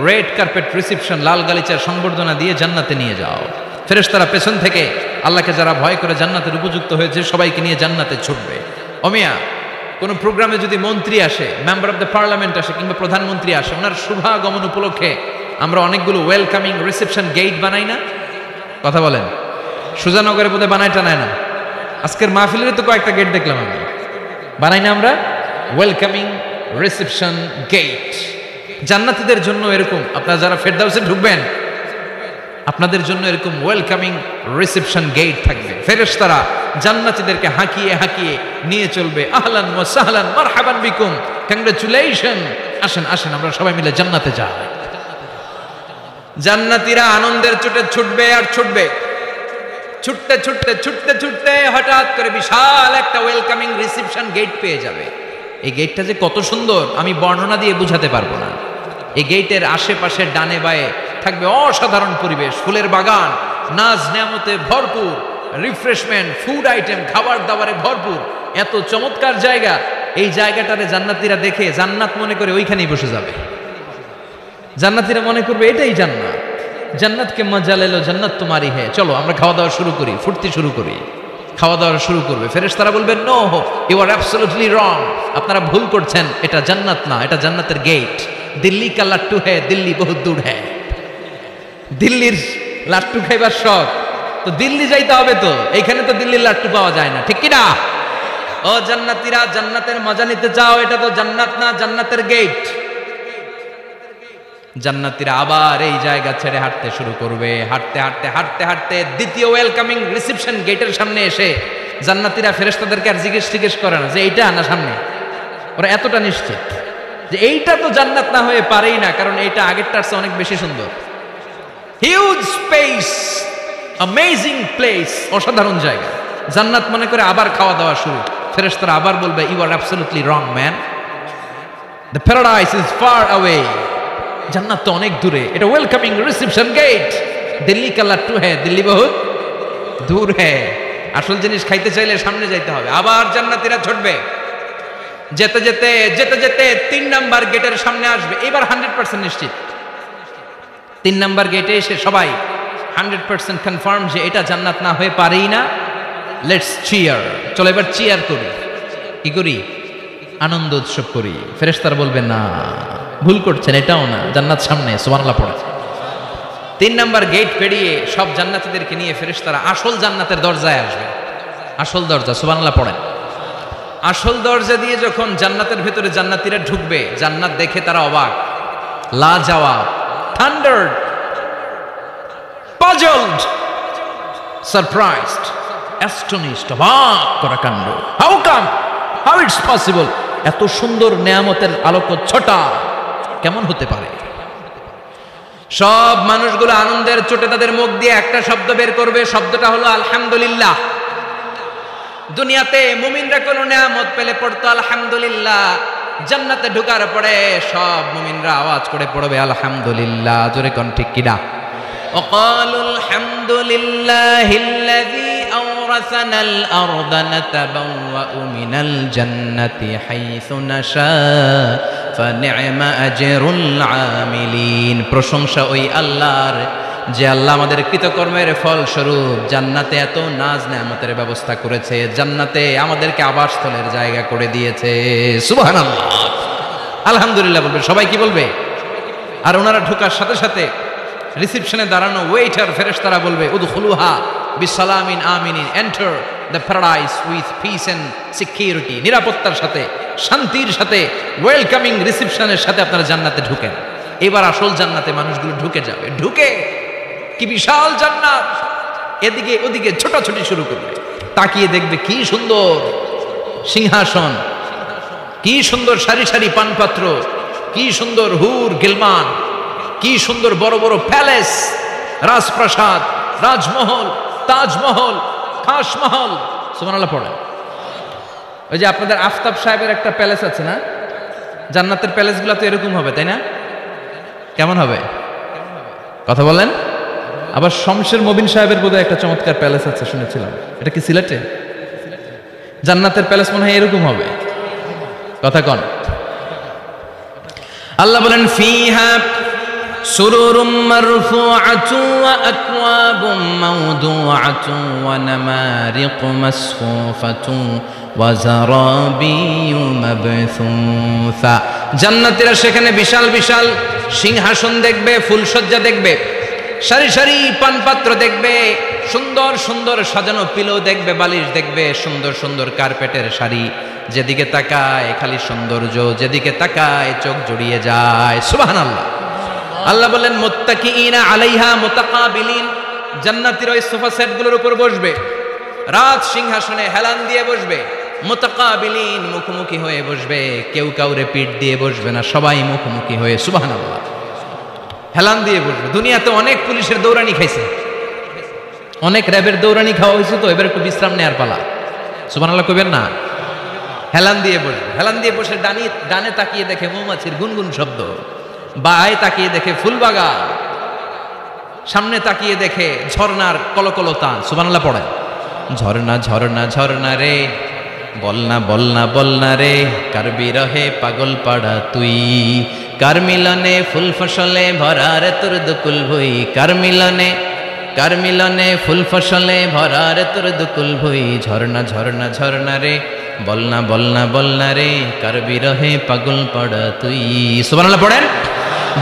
রেড কার্পেট রিসেপশন, লাল গালিচার সংবর্ধনা দিয়ে জান্নাতে নিয়ে যাও। ফেরেশতারা পেছন থেকে আল্লাহকে যারা ভয় করে জান্নাতের উপযুক্ত হয়েছে সবাইকে নিয়ে জান্নাতে ছুটবে। ওমিয়া, কোনো প্রোগ্রামে যদি মন্ত্রী আসে, মেম্বার অফ দ্য পার্লামেন্ট আসে, কিংবা প্রধানমন্ত্রী আসে, ওনার শুভাগমন উপলক্ষে আমরা অনেকগুলো ওয়েলকামিং রিসেপশন গেট বানাই না? কথা বলেন। সুজানগরে বোধহয় বানায় টানায় না? আজকের মাহফিলের তো কয়েকটা গেট দেখলাম আমি, বানাই না আমরা? Welcoming reception gate. জান্নাতীদের জন্য এরকম, আপনারা যারা ফেরদাউসে ঢুকবেন আপনাদের জন্য এরকম ওয়েলকামিং রিসেপশন গেট থাকবে। ফেরেশতারা জান্নাতীদেরকে হাঁকিয়ে হাঁকিয়ে নিয়ে চলবে, আহলান ওয়া সাহলান মারহাবান বিকুম, কংগ্রাচুলেশন, আসেন আসেন আমরা সবাই মিলে জান্নাতে যাই। জান্নাতীরা আনন্দের চোটে ছুটবে আর ছুটবে, ছুটতে ছুটতে ছুটতে ছুটতে হঠাৎ করে বিশাল একটা ওয়েলকামিং রিসেপশন গেট পেয়ে যাবে। এই গেটটা যে কত সুন্দর আমি বর্ণনা দিয়ে বুঝাতে পারবো না। এই গেটের আশেপাশে ডানে বায়ে থাকবে অসাধারণ পরিবেশ, ফুলের বাগান, নাজ নেয়ামতে ভরপুর, রিফ্রেশমেন্ট, ফুড আইটেম, খাবার দাবারে ভরপুর, এত চমৎকার জায়গা। এই জায়গাটারে জান্নাতীরা দেখে জান্নাত মনে করে ওইখানেই বসে যাবে। জান্নাতীরা মনে করবে এটাই জান্নাত, জান্নাতকে মজা লেলো, জান্নাত তোমারই হে, চলো আমরা খাওয়া দাওয়া শুরু করি, ফুর্তি শুরু করি। খাওয়া দাওয়া শুরু করবে। ফেরেশতারা বলবেন, no, you are absolutely wrong, আপনারা ভুল করছেন, এটা জান্নাত না, এটা জান্নাতের গেট। দিল্লি কা লাট্টু হ্যায়, দিল্লি বহুত দূর হ্যায়। দিল্লির লাট্টু খাইবার শখ, তো দিল্লি যাইতে হবে, তো এইখানে তো দিল্লির লাট্টু পাওয়া যায় না, ঠিক কিনা? ও জান্নাতীরা, জান্নাতের মজা নিতে চাও? এটা তো জান্নাত না, জান্নাতের গেট। জান্নাতীরা আবার এই জায়গা ছেড়ে হাঁটতে শুরু করবে। হাঁটতে হাঁটতে হাঁটতে হাঁটতে দ্বিতীয় ওয়েলকামিং রিসেপশন গেটের সামনে এসে জান্নাতীরা ফেরেশতাদেরকে আর জিজ্ঞেস করে না যে এইটা না সামনে, ওরা এতটা নিশ্চিত যে এইটা তো জান্নাত না হয়ে পারেই না, কারণ এইটা আগেরটার চেয়ে অনেক বেশি সুন্দর। হিউজ স্পেস, অ্যামেজিং প্লেস, অসাধারণ জায়গা। জান্নাত মনে করে আবার খাওয়া দাওয়া শুরু। ফেরেশতারা আবার বলবে, you are absolutely wrong man, the paradise is far away, জান্নাত তো অনেক দূরে, এটা ওয়েলকামিং রিসেপশন গেট। দিল্লি কা লাট্টু হ্যায়, দিল্লি বহুত দূর হ্যায়। আসল জিনিস খাইতে চাইলে সামনে যাইতে হবে। আবার জান্নাতীরা ছুটবে, যেতে যেতে যেতে যেতে 3 নাম্বার গেটের সামনে আসবে। এবার 100% নিশ্চিত, 3 নাম্বার গেটে এসে সবাই 100% কনফার্ম যে এটা জান্নাত না হয়ে পারেই না। লেটস চিয়ার, চলো এবার চিয়ার করি। কি করি? আনন্দ উৎসব করি। ফেরেশতারা বলবে, না, ভুল করছেন, এটাও না, জান্নাত সামনে। সুবহানাল্লাহ পড়ে। 3 নাম্বার গেট পেরিয়ে সব জান্নাতীদেরকে নিয়ে ফেরেশতারা আসল জান্নাতের দরজায় আসবে। আসল দরজা, সুবহানাল্লাহ পড়েন। আসল দরজা দিয়ে যখন জান্নাতের ভেতরে জান্নাতীরা ঢুকবে, জান্নাত দেখে তারা অবাক, লাজবাব, থান্ডার্ড, পাজলড, সারপ্রাইজড, অ্যাস্টনিশড, অবাক করা কাণ্ড। How come, how it's possible, এত সুন্দর নেয়ামতের আলোকচ্ছটা কেমন হতে পারে? সব মানুষগুলো আনন্দের চোটে তাদের মুখ দিয়ে একটা শব্দ বের করবে, শব্দটা হলো আলহামদুলিল্লাহ। দুনিয়াতে মুমিনরা কোন নেয়ামত পেলে পড়তো আলহামদুলিল্লাহ, জান্নাতে ঢোকার পরে সব মুমিনরা আওয়াজ করে পড়বে আলহামদুলিল্লাহ। জোরে কোন ঠিক কিনা? وقالوا الحمد لله الذي أورثنا الأرض نتبوأ من الجنة حيث نشاء فنعم أجر العاملين। প্রশংসা ওই আল্লাহর যে আল্লাহ আমাদের কৃতকর্মের ফল স্বরূপ জান্নাতে এত নাজ নেয়ামতের ব্যবস্থা করেছে, জান্নাতে আমাদেরকে আবাসস্থলের জায়গা করে দিয়েছে। সুবহানাল্লাহ, আলহামদুলিল্লাহ বলবে সবাই। কি বলবে? আর ওনারা ঢোকার সাথে সাথে রিসেপশনে দাঁড়ানো ওয়েটার ফেরেশতারা বলবে উদখুলুহা বিসালামিন আমিনিন, enter the paradise with peace and security, নিরাপত্তার সাথে শান্তির সাথে ওয়েলকামিং রিসেপশনের সাথে আপনারা জান্নাতে ঢুকেন। এবার আসল জান্নাতে মানুষগুলো ঢুকে যাবে। ঢুকে কি বিশাল জান্নাত, এদিকে ওদিকে ছোটাছুটি শুরু করবে। তাকিয়ে দেখবে কি সুন্দর সিংহাসন, কি সুন্দর সারি সারি পানপাত্র, কি সুন্দর হুর গিলমান, কি সুন্দর বড় বড় প্যালেস, রাজপ্রাসাদ, রাজমহল, তাজমহল, খাসমহল। সুবহানাল্লাহ পড়েন। ওই যে আপনাদের আফতাব সাহেবের একটা প্যালেস আছে না, জান্নাতের প্যালেসগুলো তো এরকম হবে, তাই না? কেমন হবে কথা বলেন? আবার শমশের মবিন সাহেবের বোধহয় একটা চমৎকার প্যালেস আছে শুনেছিলাম, এটা কি সিলেটে? জান্নাতের প্যালেস মনে হয় এরকম হবে, কথা কন। আল্লাহ বলেন ফিহা সুরুরুম মারফুআতু ওয়া আকওয়াবুম মাওদুআতু ওয়া নামারিকু মাসফুফাতু ওয়া যারাবিয়ু মাবথুসা। জান্নাতীরা সেখানে বিশাল বিশাল সিংহাসন দেখবে, ফুলসজ্জা দেখবে, সারি সারি পানপাত্র দেখবে, সুন্দর সুন্দর সাজানো পিলো দেখবে, বালিশ দেখবে, সুন্দর সুন্দর কার্পেটের শাড়ি। যেদিকে তাকায় খালি সৌন্দর্য, যেদিকে তাকায় চোখ জড়িয়ে যায়। সুবহানাল্লাহ। আল্লাহ বলেন মুত্তাকিইনা আলাইহা মুতাকাবিলিন, জান্নাতীরা ওই সোফা সেটগুলোর উপর বসবে, রাজ সিংহাসনে হেলান দিয়ে বসবে, মুতাকাবিলিন মুখোমুখি হয়ে বসবে, কেউ কাউরে পিঠ দিয়ে বসবে না, সবাই মুখোমুখি হয়ে। সুবহানাল্লাহ, হেলান দিয়ে বসবে। দুনিয়াতে অনেক পুলিশের দৌড়ানি খাইছে, অনেক র্যাবের দৌড়ানি খাওয়া হয়েছে, তো এবার একটু বিশ্রাম নেয়ার পালা। সুবহানাল্লাহ কইবেন না? হেলান দিয়ে বসবে। হেলান দিয়ে বসে ডানে তাকিয়ে দেখে মৌমাছির গুনগুন শব্দ, বায়ে তাকিয়ে দেখে ফুলবাগান, সামনে তাকিয়ে দেখে ঝর্ণার কলকলো টান। সুবহানাল্লাহ পড়েন। ঝর্ণা ঝর্ণা ঝর্ণা রে, বলনা বলনা বলনা রে, কার বিরহে পাগল পাড়া তুই, কার মিলনে ফুল ফসলে ভরা রে তোর দুকুল ভুই, কার মিলনে ফুল ফসলে ভরা রে তোর দুকুল ভুই। ঝর্ণা ঝর্ণা ঝর্ণা রে, বলনা বলনা বলনা রে, কার বিরহে পাগল পাড়া তুই। সুবহানাল্লাহ পড়েন।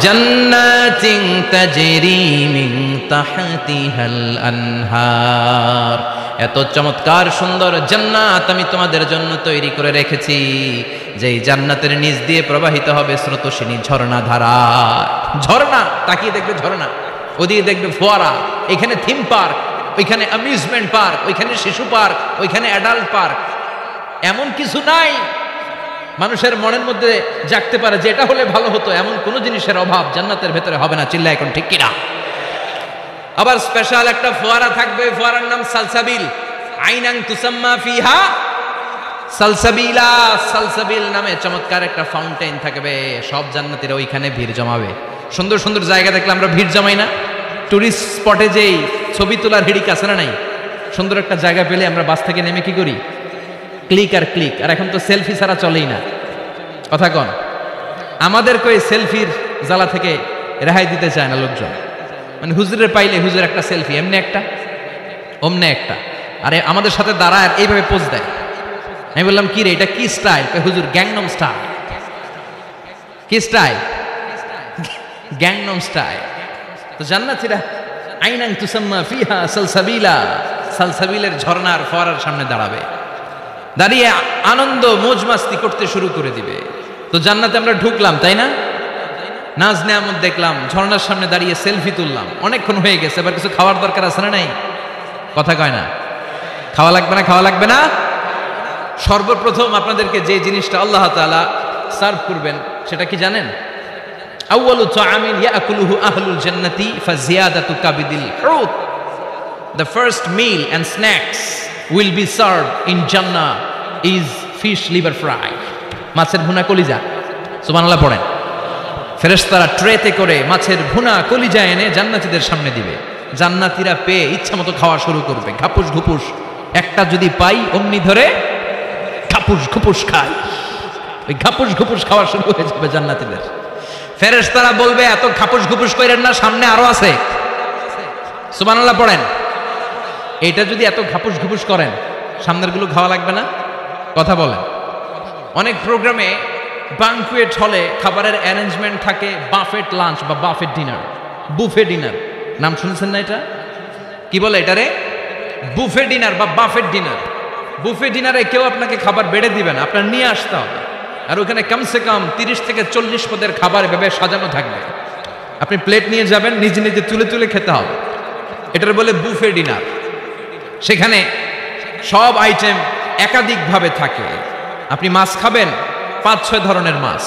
জান্নাতিন তাজরি মিন তাহতিহাল আনহার, এত চমৎকার সুন্দর জান্নাত আমি তোমাদের জন্য তৈরি করে রেখেছি, যেই জান্নাতের নিচ দিয়ে প্রবাহিত হবে স্রোতস্বিনী ঝর্ণা ধারা। ঝর্ণা, তাকিয়ে দেখবে ঝর্ণা, ওদিকে দেখবে ফোয়ারা, এখানে থিম পার্ক, ওইখানে অ্যামিউজমেন্ট পার্ক, ওইখানে শিশু পার্ক, ওইখানে অ্যাডাল্ট পার্ক। এমন কিছু নাই মানুষের মনের মধ্যে জাগতে পারে যে এটা হলে ভালো হতো, এমন কোন জিনিসের অভাব জান্নাতের ভেতরে হবে না। চিল্লা এখন ঠিক কিনা? আবার স্পেশাল একটা ফোয়ারা থাকবে, ফোয়ারার নাম সালসাবিল। আইনাং তুসাম্মা ফিহা সালসাবিলা, সালসাবিল নামে চমৎকার একটা ফাউন্টেন থাকবে। সব জান্নাতীরা ওইখানে ভিড় জমাবে। সুন্দর সুন্দর জায়গা দেখলে আমরা ভিড় জমাই না? টুরিস্ট স্পটে যেই ছবি তোলার হিড়িক আছে না নাই? সুন্দর একটা জায়গা পেলে আমরা বাস থেকে নেমে কি করি? ক্লিক আর ক্লিক। আর এখন তো সেলফি ছাড়া চলেই না, কথা কন। আমাদেরকে ওই সেলফির জ্বালা থেকে রেহাই দিতে চায় না লোকজন। মানে হুজুরের পাইলে হুজুর একটা সেলফি, এমনি একটা অমনে একটা, আরে আমাদের সাথে দাঁড়ায় আর এইভাবে পোজ দেয়। আমি বললাম কি রে, এটা কি স্টাইল? হুজুর গ্যাংনম স্টাইল। কি স্টাইল? Gangnam style. তো জান্নাতীরা আইনাং তুসাম্মা ফিহা সালসাবিলা, সালসাবিলের ঝর্ণার ফোয়ারার সামনে দাঁড়াবে, দাঁড়িয়ে আনন্দ মোজ মাস্তি করতে শুরু করে দিবে। তো জান্নাতে আমরা ঢুকলাম, তাই না? নাজ নেয়ামত দেখলাম, ঝর্ণার সামনে দাঁড়িয়ে সেলফি তুললাম, অনেকক্ষণ হয়ে গেছে, এবার কিছু খাওয়ার দরকার আছে না নাই? কথা কয় না? খাওয়া লাগবে না? খাওয়া লাগবে না? সর্বপ্রথম আপনাদেরকে যে জিনিসটা আল্লাহ তাআলা সার্ভ করবেন সেটা কি জানেন? আউয়ালু তাআমিন ইয়াকুলুহু আহলুল জান্নাতি ফাজিয়াদাতু কাবিদিল হুত। The first meal and snacks will be served in Jannah is fish liver fry, মাছের ভুনা কলিজা। সুবহানাল্লাহ পড়েন। ফেরেশতারা ট্রেতে করে মাছের ভুনা কলিজা এনে জান্নাতীদের সামনে দিবে। জান্নাতীরা পেয়ে ইচ্ছা মতো খাওয়া শুরু করবে, ঘাপুস ঘুপুস। একটা যদি পাই অমনি ধরে ঘাপুস ঘুপুস খায়। ওই ঘাপুস ঘুপুস খাওয়া শুরু হয়ে যাবে জান্নাতীদের। ফেরেশতারা বলবে এত ঘাপুস ঘুপুস কইরেন না, সামনে আরো আছে। সুবহানাল্লাহ পড়েন। এটা যদি এত ঘাপুস ঘুপুস করেন, সামনের গুলো খাওয়া লাগবে না? কথা বলেন। অনেক প্রোগ্রামে বাঙ্কুয়েট হলে খাবারের অ্যারেঞ্জমেন্ট থাকে বাফেট লাঞ্চ বা বাফেট ডিনার, বুফে ডিনার। নাম শুনছেন না এটা? কি বলে এটারে? বুফে ডিনার বা বাফেট ডিনার। বুফে ডিনারে কেউ আপনাকে খাবার বেড়ে দিবে না, আপনার নিয়ে আসতে হবে। আর ওখানে কমসে কম 30 থেকে 40 পদের খাবার এভাবে সাজানো থাকবে। আপনি প্লেট নিয়ে যাবেন, নিজে নিজে তুলে তুলে খেতে হবে। এটার বলে বুফে ডিনার। সেখানে সব আইটেম একাধিকভাবে থাকে। আপনি মাছ খাবেন, 5-6 ধরনের মাছ।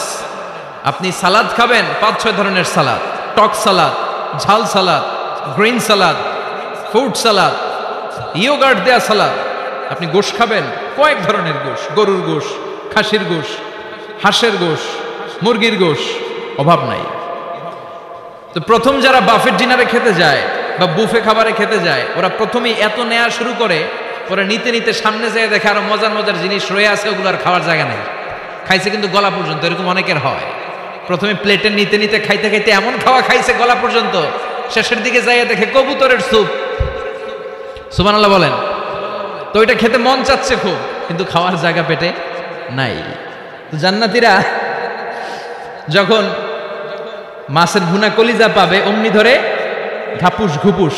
আপনি সালাদ খাবেন, 5-6 ধরনের সালাদ, টক সালাদ, ঝাল salad, green salad, fruit salad, yoghurt দেয়া সালাদ। আপনি গোশ খাবেন, কয়েক ধরনের গোশ, গরুর গোশ, খাসির গোশ, হাঁসের গোশ, মুরগির গোশ, অভাব নাই। তো প্রথম যারা বাফেট ডিনারে খেতে যায় বা বুফে খাবারে খেতে যায়, ওরা প্রথমেই এত নেওয়া শুরু করে, ওরা নিতে নিতে সামনে যায় দেখে আরো মজার মজার জিনিস রয়ে আছে, ওগুলো আর খাওয়ার জায়গা নেই। খাইছে কিন্তু গলা পর্যন্ত, এরকম অনেকের হয়। প্রথমে প্লেটে নিতে নিতে খাইতে খাইতে এমন খাওয়া খাইছে গলা পর্যন্ত, শেষের দিকে যাইয়া দেখে কবুতরের স্যুপ। সুবহানাল্লাহ বলেন। তো ওইটা খেতে মন চাচ্ছে খুব, কিন্তু খাওয়ার জায়গা পেটে নাই। তো জান্নাতীরা যখন মাছের ভুনা কলিজা পাবে, অমনি ধরে ঘাপুস ঘুপুস।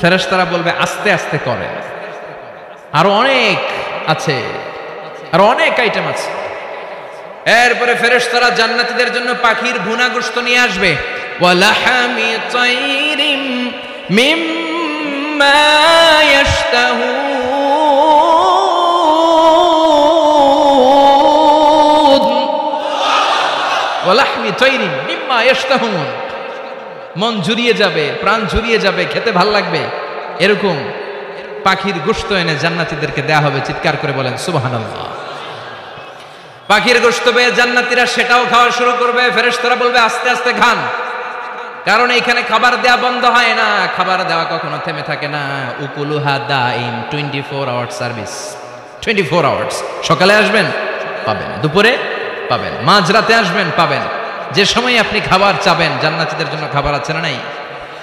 ফেরেশতারা বলবে আস্তে আস্তে করে। আরো অনেক আছে, আরো অনেক আইটেম আছে। এরপরে ফেরেশতারা জান্নাতীদের জন্য পাখির ভুনা গোশত নিয়ে আসবে। ওয়ালাহামি তাইরিম মিম্মা ইয়াশতাহুন, ওয়ালাহমি তাইরিম মিম্মা ইয়াশতাহুন। মন জুড়িয়ে যাবে, প্রাণ জুড়িয়ে যাবে, খেতে ভাল লাগবে এরকম পাখির গোশত এনে জান্নাতীদেরকে দেয়া হবে। চিৎকার করে বলেন সুবহানাল্লাহ। পাখির গোশত পেয়ে জান্নাতীরা সেটাও খাওয়া শুরু করবে। ফেরেশতারা বলবে আস্তে আস্তে খান, কারণ এইখানে খাবার দেওয়া বন্ধ হয় না, খাবার দেওয়া কখনো থেমে থাকে না। উকুলুহা দাইম, 24 আওয়ার সার্ভিস, 24 আওয়ার্স। সকালে আসবেন পাবেন, দুপুরে পাবেন, মাঝরাতে আসবেন পাবেন। যে সময় আপনি খাবার চাবেন, জান্নাতীদের জন্য খাবার আছে না নাই?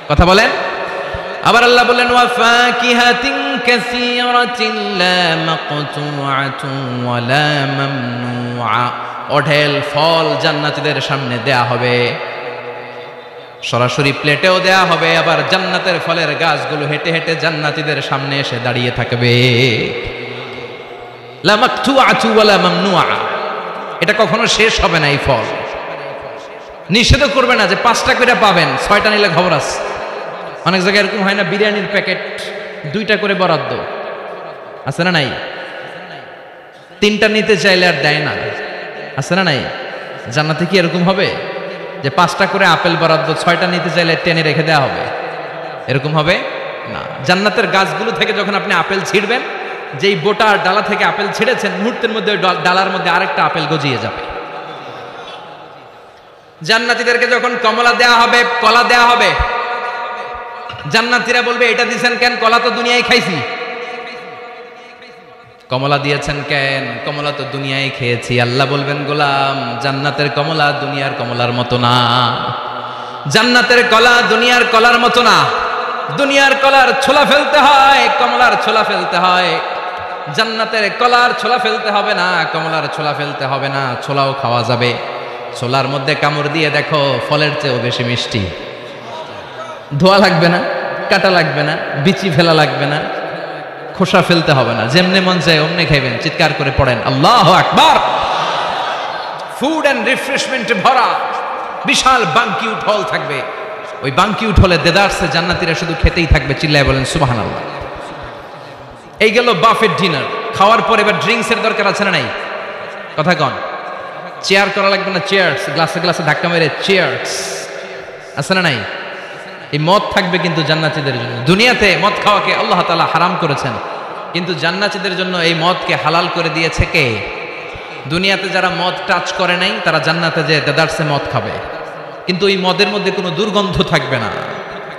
কথা বলেন। আবার আল্লাহ বলেন ওয়া ফাকিহাতিন কাসীরাতিন লা মাকতুআতুন ওয়া লা মামনুআ। অঢেল ফল জান্নাতীদের সামনে দেয়া হবে, সরাসরি প্লেটেও দেয়া হবে। আবার জান্নাতের ফলের গাছগুলো হেঁটে হেঁটে জান্নাতীদের সামনে এসে দাঁড়িয়ে থাকবে। লা মাকতুআতু ওয়া লা মামনুআ। এটা কখনো শেষ হবে না। এই ফল নিষেধ করবে না যে 5টা করে পাবেন, 6টা নিলে খবর আছে। অনেক জায়গায় এরকম হয় না, বিরিয়ানির প্যাকেট 2টা করে বরাদ্দ আছে না নাই? 3টা নিতে চাইলে আর দেয় না, আছে না নাই? জান্নাতে কি এরকম হবে যে 5টা করে আপেল বরাদ্দ, 6টা নিতে চাইলে টেনে রেখে দেওয়া হবে? এরকম হবে না। জান্নাতের গাছগুলো থেকে যখন আপনি আপেল ছিঁড়বেন, যেই বোটা আর ডালা থেকে আপেল ছিঁড়েছেন, মুহূর্তের মধ্যে ডালার মধ্যে আরেকটা আপেল গজিয়ে যাবে। জান্নাতীদেরকে যখন কমলা দেয়া হবে, কলা দেয়া হবে, জান্নাতীরা বলবে এটা দিয়েছেন কেন? কলা তো দুনিয়ায় খাইছি। কমলা দিয়েছেন কেন? কমলা তো দুনিয়ায় খেয়েছি। আল্লাহ বলবেন গোলাম, জান্নাতের কমলা দুনিয়ার কমলার মতো না। জান্নাতের কলা দুনিয়ার কলার মতো না। দুনিয়ার কলার ছোলা ফেলতে হয়, কমলার ছোলা ফেলতে হয়। জান্নাতের কলার ছোলা ফেলতে হবে না, কমলার ছোলা ফেলতে হবে না। ছোলাও খাওয়া যাবে। ছোলার মধ্যে কামড় দিয়ে দেখো, ফলের চেয়েও বেশি মিষ্টি। ধোয়া লাগবে না, কাটা লাগবে না, বিচি ফেলা লাগবে না, খোসা ফেলতে হবে না। যেমনে মন চায় অমনে খাইবেন। চিৎকার করে পড়েন আল্লাহু আকবার। ফুড এন্ড রিফ্রেশমেন্টে ভরা বিশাল বাঙ্কিউট হল থাকবে। ওই বাঙ্কিউট হলে দেদারসে জান্নাতীরা শুধু খেতেই থাকবে। চিল্লায় বলেন সুবহানাল্লাহ। এই গেল বাফেট ডিনার। খাওয়ার পর এবার ড্রিঙ্কস এর দরকার আছে না নাই? কথা কন। চেয়ার করা লাগবে না, চেয়ার্স, গ্লাসে গ্লাসে ধাক্কা মেরে চেয়ার্স, আছে না নাই? এই মদ থাকবে কিন্তু জান্নাতীদের জন্য। দুনিয়াতে মদ খাওয়াকে আল্লাহ তাআলা হারাম করেছেন, কিন্তু জান্নাতীদের জন্য এই মদকে হালাল করে দিয়েছে কে? দুনিয়াতে যারা মদ টাচ করে নাই, তারা জান্নাতে যে দেদারসে মদ খাবে, কিন্তু ওই মদের মধ্যে কোনো দুর্গন্ধ থাকবে না।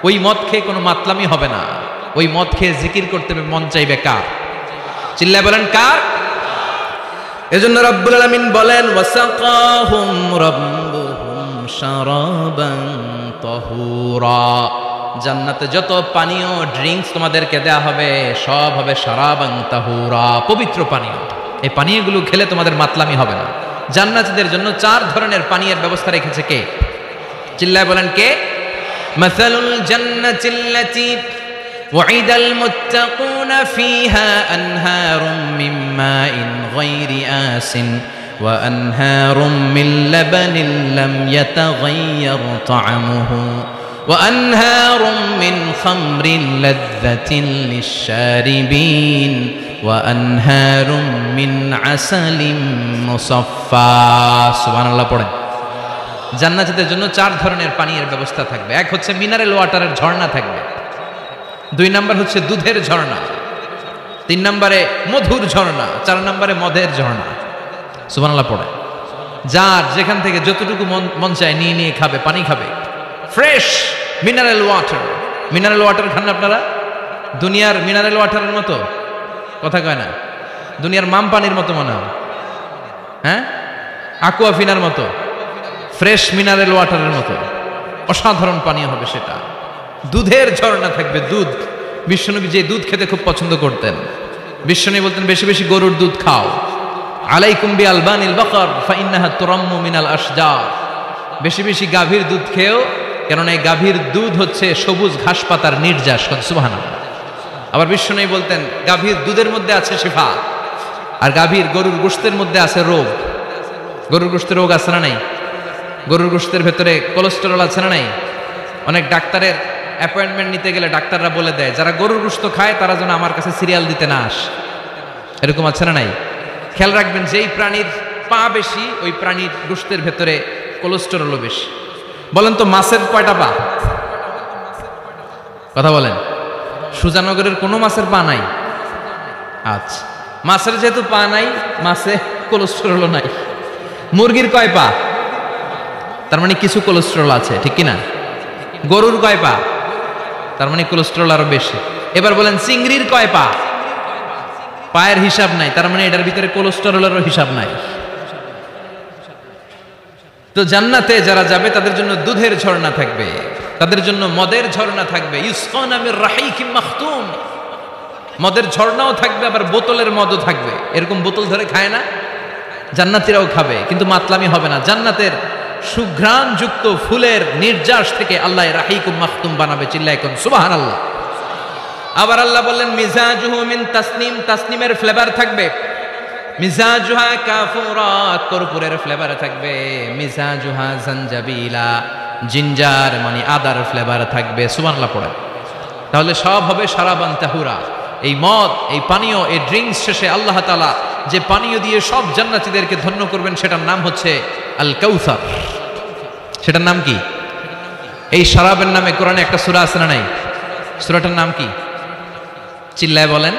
ওই মদ খেয়ে কোনো মাতলামি হবে না। ওই মদ খেয়ে জিকির করতে মন চাইবে কার? চিল্লায় বলেন কার? এজন্য রব্বুল আলামিন বলেন ওয়াসাকাহুম রাব্বুহুম শারাবান তাহুরা। জান্নাতে যত পানীয় ড্রিঙ্কস তোমাদেরকে দেয়া হবে সব হবে শারাবান তাহুরা, পবিত্র পানীয়। এই পানীয়গুলো খেলে তোমাদের মাতলামি হবে না। জান্নাতীদের জন্য 4 ধরনের পানীয়ের ব্যবস্থা রেখেছে কে? চিল্লায় বলেন কে? মাসালুল জান্নাতিল্লাতী ওয়াইদাল মুত্তাকুনা ফিহা আনহারুম মিন মাইন গায়রি আসিন ওয়া আনহারুম মিন লাবানিন লাম ইয়াতাগায়্যার তা'আমুহু ওয়া আনহারুম মিন খামরিন লাযযাতিন লিশ-শারিবিন ওয়া আনহারুম মিন আসালিম মুসাফফা। সুবহানাল্লাহ পড়েন। জান্নাতীদের জন্য 4 ধরনের পানীয়ের ব্যবস্থা থাকবে। এক হচ্ছে মিনারেল ওয়াটারের ঝর্ণা থাকবে, 2 নাম্বার হচ্ছে দুধের ঝর্ণা, 3 নম্বরে মধুর ঝর্ণা, 4 নম্বরে মদের ঝর্ণা। সুবহানাল্লাহ পড়ে। যার যেখান থেকে যতটুকু মন চায় নিয়ে নিয়ে খাবে, পানি খাবে। Fresh mineral water. Mineral water খান আপনারা? দুনিয়ার মিনারেল ওয়াটারের মতো কথা কয় না, দুনিয়ার মাম পানির মতো মনে হয়, হ্যাঁ, আকুয়াফিনার মতো, ফ্রেশ মিনারেল ওয়াটারের মতো অসাধারণ পানীয় হবে সেটা। দুধের ঝর্ণা থাকবে, দুধ। বিশ্বনবী যে দুধ খেতে খুব পছন্দ করতেন, বিশ্বনবী বলতেন বেশি বেশি গরুর দুধ খাও। আলাইকুম বি আলবানিল বাকার ফাইন্নাহা তুরাম্মু মিনাল আশজার। বেশি বেশি গাভীর দুধ খেও, কারণ এই গাভীর দুধ হচ্ছে সবুজ ঘাস পাতার নির্যাস। সুবহানাল্লাহ। আবার বিশ্বনবী বলতেন গাভীর দুধের মধ্যে আছে শিফা, আর গাভীর গরুর গোশতের মধ্যে আছে রোগ। গরুর গোশতের রোগ আছে না নাই? গরুর গোশতের ভেতরে কোলেস্টেরল আছে না নাই? অনেক ডাক্তারের অ্যাপয়েন্টমেন্ট নিতে গেলে ডাক্তাররা বলে দেয় যারা গরুর গোশত খায় তারা যেন আমার কাছে সিরিয়াল দিতে না আস। এরকম আছে না নাই? খেয়াল রাখবেন, যেই প্রাণীর পা বেশি ওই প্রাণীর গোশতের ভেতরে কোলেস্টেরলও বেশি। বলেন তো মাছের কয়টা পা? কথা বলেন। সুজানগরের কোনো মাছের পা নাই? আচ্ছা, মাছের যেহেতু পা নাই, মাছে কোলেস্টেরলও নাই। মুরগির কয় পা? তার মানে কিছু কোলেস্টেরল আছে, ঠিক কিনা? গরুর কয় পা? তার মানে কোলেস্টেরল আরো বেশি। এবার বলেন চিংড়ির কয় পা? পায়ের হিসাব নাই, তার মানে এটার ভিতরে কোলেস্টেরলেরও হিসাব নাই। তো জান্নাতে যারা যাবে তাদের জন্য দুধের ঝর্ণা থাকবে, তাদের জন্য মদের ঝর্ণা থাকবে। ইউসকানা মির রাহিকিম মাখতুম। মদের ঝর্ণাও থাকবে, আবার বোতলের মদও থাকবে। এরকম বোতল ধরে খায় না? জান্নাতীরাও খাবে, কিন্তু মাতলামি হবে না। জান্নাতের সুঘ্রাণ যুক্ত ফুলের নির্যাস থেকে আল্লাহ রাহিকুম মাখতুম বানাবে। চিল্লায় কোন সুবহানাল্লাহ। আবার আল্লাহ বললেন মিজাজুহু মিন তাসনিম। তাসনিমের ফ্লেভার থাকবে। মিজাজুহা কাফুরা, কর্পূরের ফ্লেভার থাকবে। মিজাজুহা জানজাবিলা, জিঞ্জার মানে আদার ফ্লেভার থাকবে। সুবহানাল্লাহ পড়ে। তাহলে সব হবে শারাবান তাহুরা। এই মদ, এই পানীয়, এই ড্রিঙ্কস শেষে আল্লাহ তাআলা যে পানীয় দিয়ে সব জান্নাতীদেরকে ধন্য করবেন সেটার নাম হচ্ছে আল কাউসার। সেটার নাম কি? এই শরাবের নামে কোরআনে একটা সূরা আছে না নাই? সূরাটার নাম কি? চিল্লায় বলেন,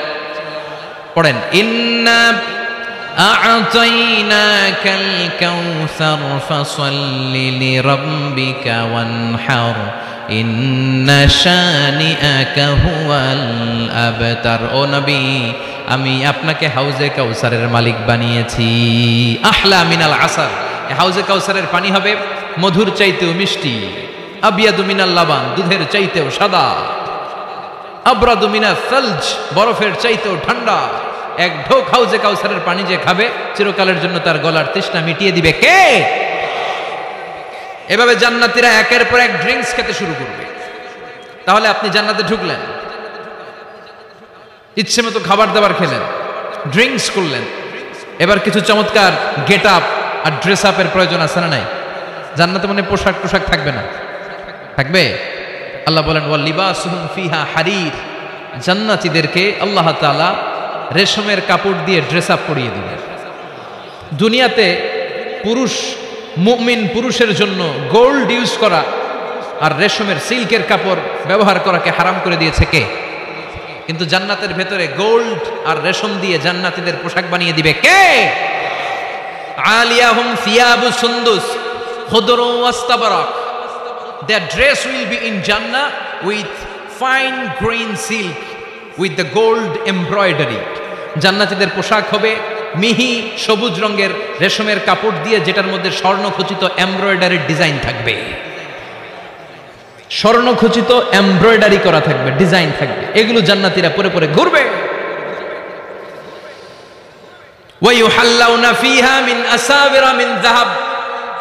পড়েন। ইন্না আ'তাইনাকাল কাউসার ফাসাল্লি লিরাব্বিকা ওয়ানহার ইন্না শানিআকা হুয়াল আবতার। ও নবী, আমি আপনাকে হাউজে কাউসারের মালিক বানিয়েছি। আহলা মিনাল আসার। এই হাউজে কাউসারের পানি হবে মধুর চাইতেও মিষ্টি। আবিয়াদু মিনাল লাবান, দুধের চাইতেও সাদা। আবরাদু মিনাস সালজ, বরফের চাইতেও ঠান্ডা। এক ঢোক হাউজে কাউসারের পানি যে খাবে চিরকালের জন্য তার গলার তৃষ্ণা মিটিয়ে দিবে কে? এভাবে জান্নাতীরা একের পর এক ড্রিঙ্কস খেতে শুরু করবে। তাহলে আপনি জান্নাতে ঢুকলেন, ইচ্ছে মতো খাবার দাবার খেলেন, ড্রিঙ্কস করলেন। এবার কিছু চমৎকার গেট আপ আর ড্রেস আপের প্রয়োজন আছে না নাই? জান্নাতে মানে পোশাক টোশাক থাকবে না? থাকবে। আল্লাহ বলেন ওয়াল লিবাসুহুম ফিহা হারির। জান্নাতীদেরকে আল্লাহ তাআলা রেশমের কাপড় দিয়ে ড্রেস আপ করিয়ে দিবেন। দুনিয়াতে পুরুষ, মুমিন পুরুষের জন্য গোল্ড ইউজ করা আর রেশমের সিল্কের কাপড় ব্যবহার করাকে হারাম করে দিয়েছে কে? কিন্তু জান্নাতের ভেতরে গোল্ড আর রেশম দিয়ে জান্নাতীদের পোশাক বানিয়ে দিবে কে? আলিয়াহুম সিয়াবু সুন্দুস খুদরু ওয়াস্তাবরাক। Their dress will be in Jannah with fine green silk with the gold embroidery. জান্নাতীদের পোশাক হবে মিহি সবুজ রঙের রেশমের কাপড় দিয়ে, যেটার মধ্যে স্বর্ণ খচিত এমব্রয়ডারির ডিজাইন থাকবে। স্বর্ণখচিত এমব্রয়ডারি করা থাকবে, ডিজাইন থাকবে, এগুলো জান্নাতীরা পরে পরে ঘুরবে। ওয়ায়ুহাল্লাউনা ফিহা মিন আসাবিরা মিন যাহাব,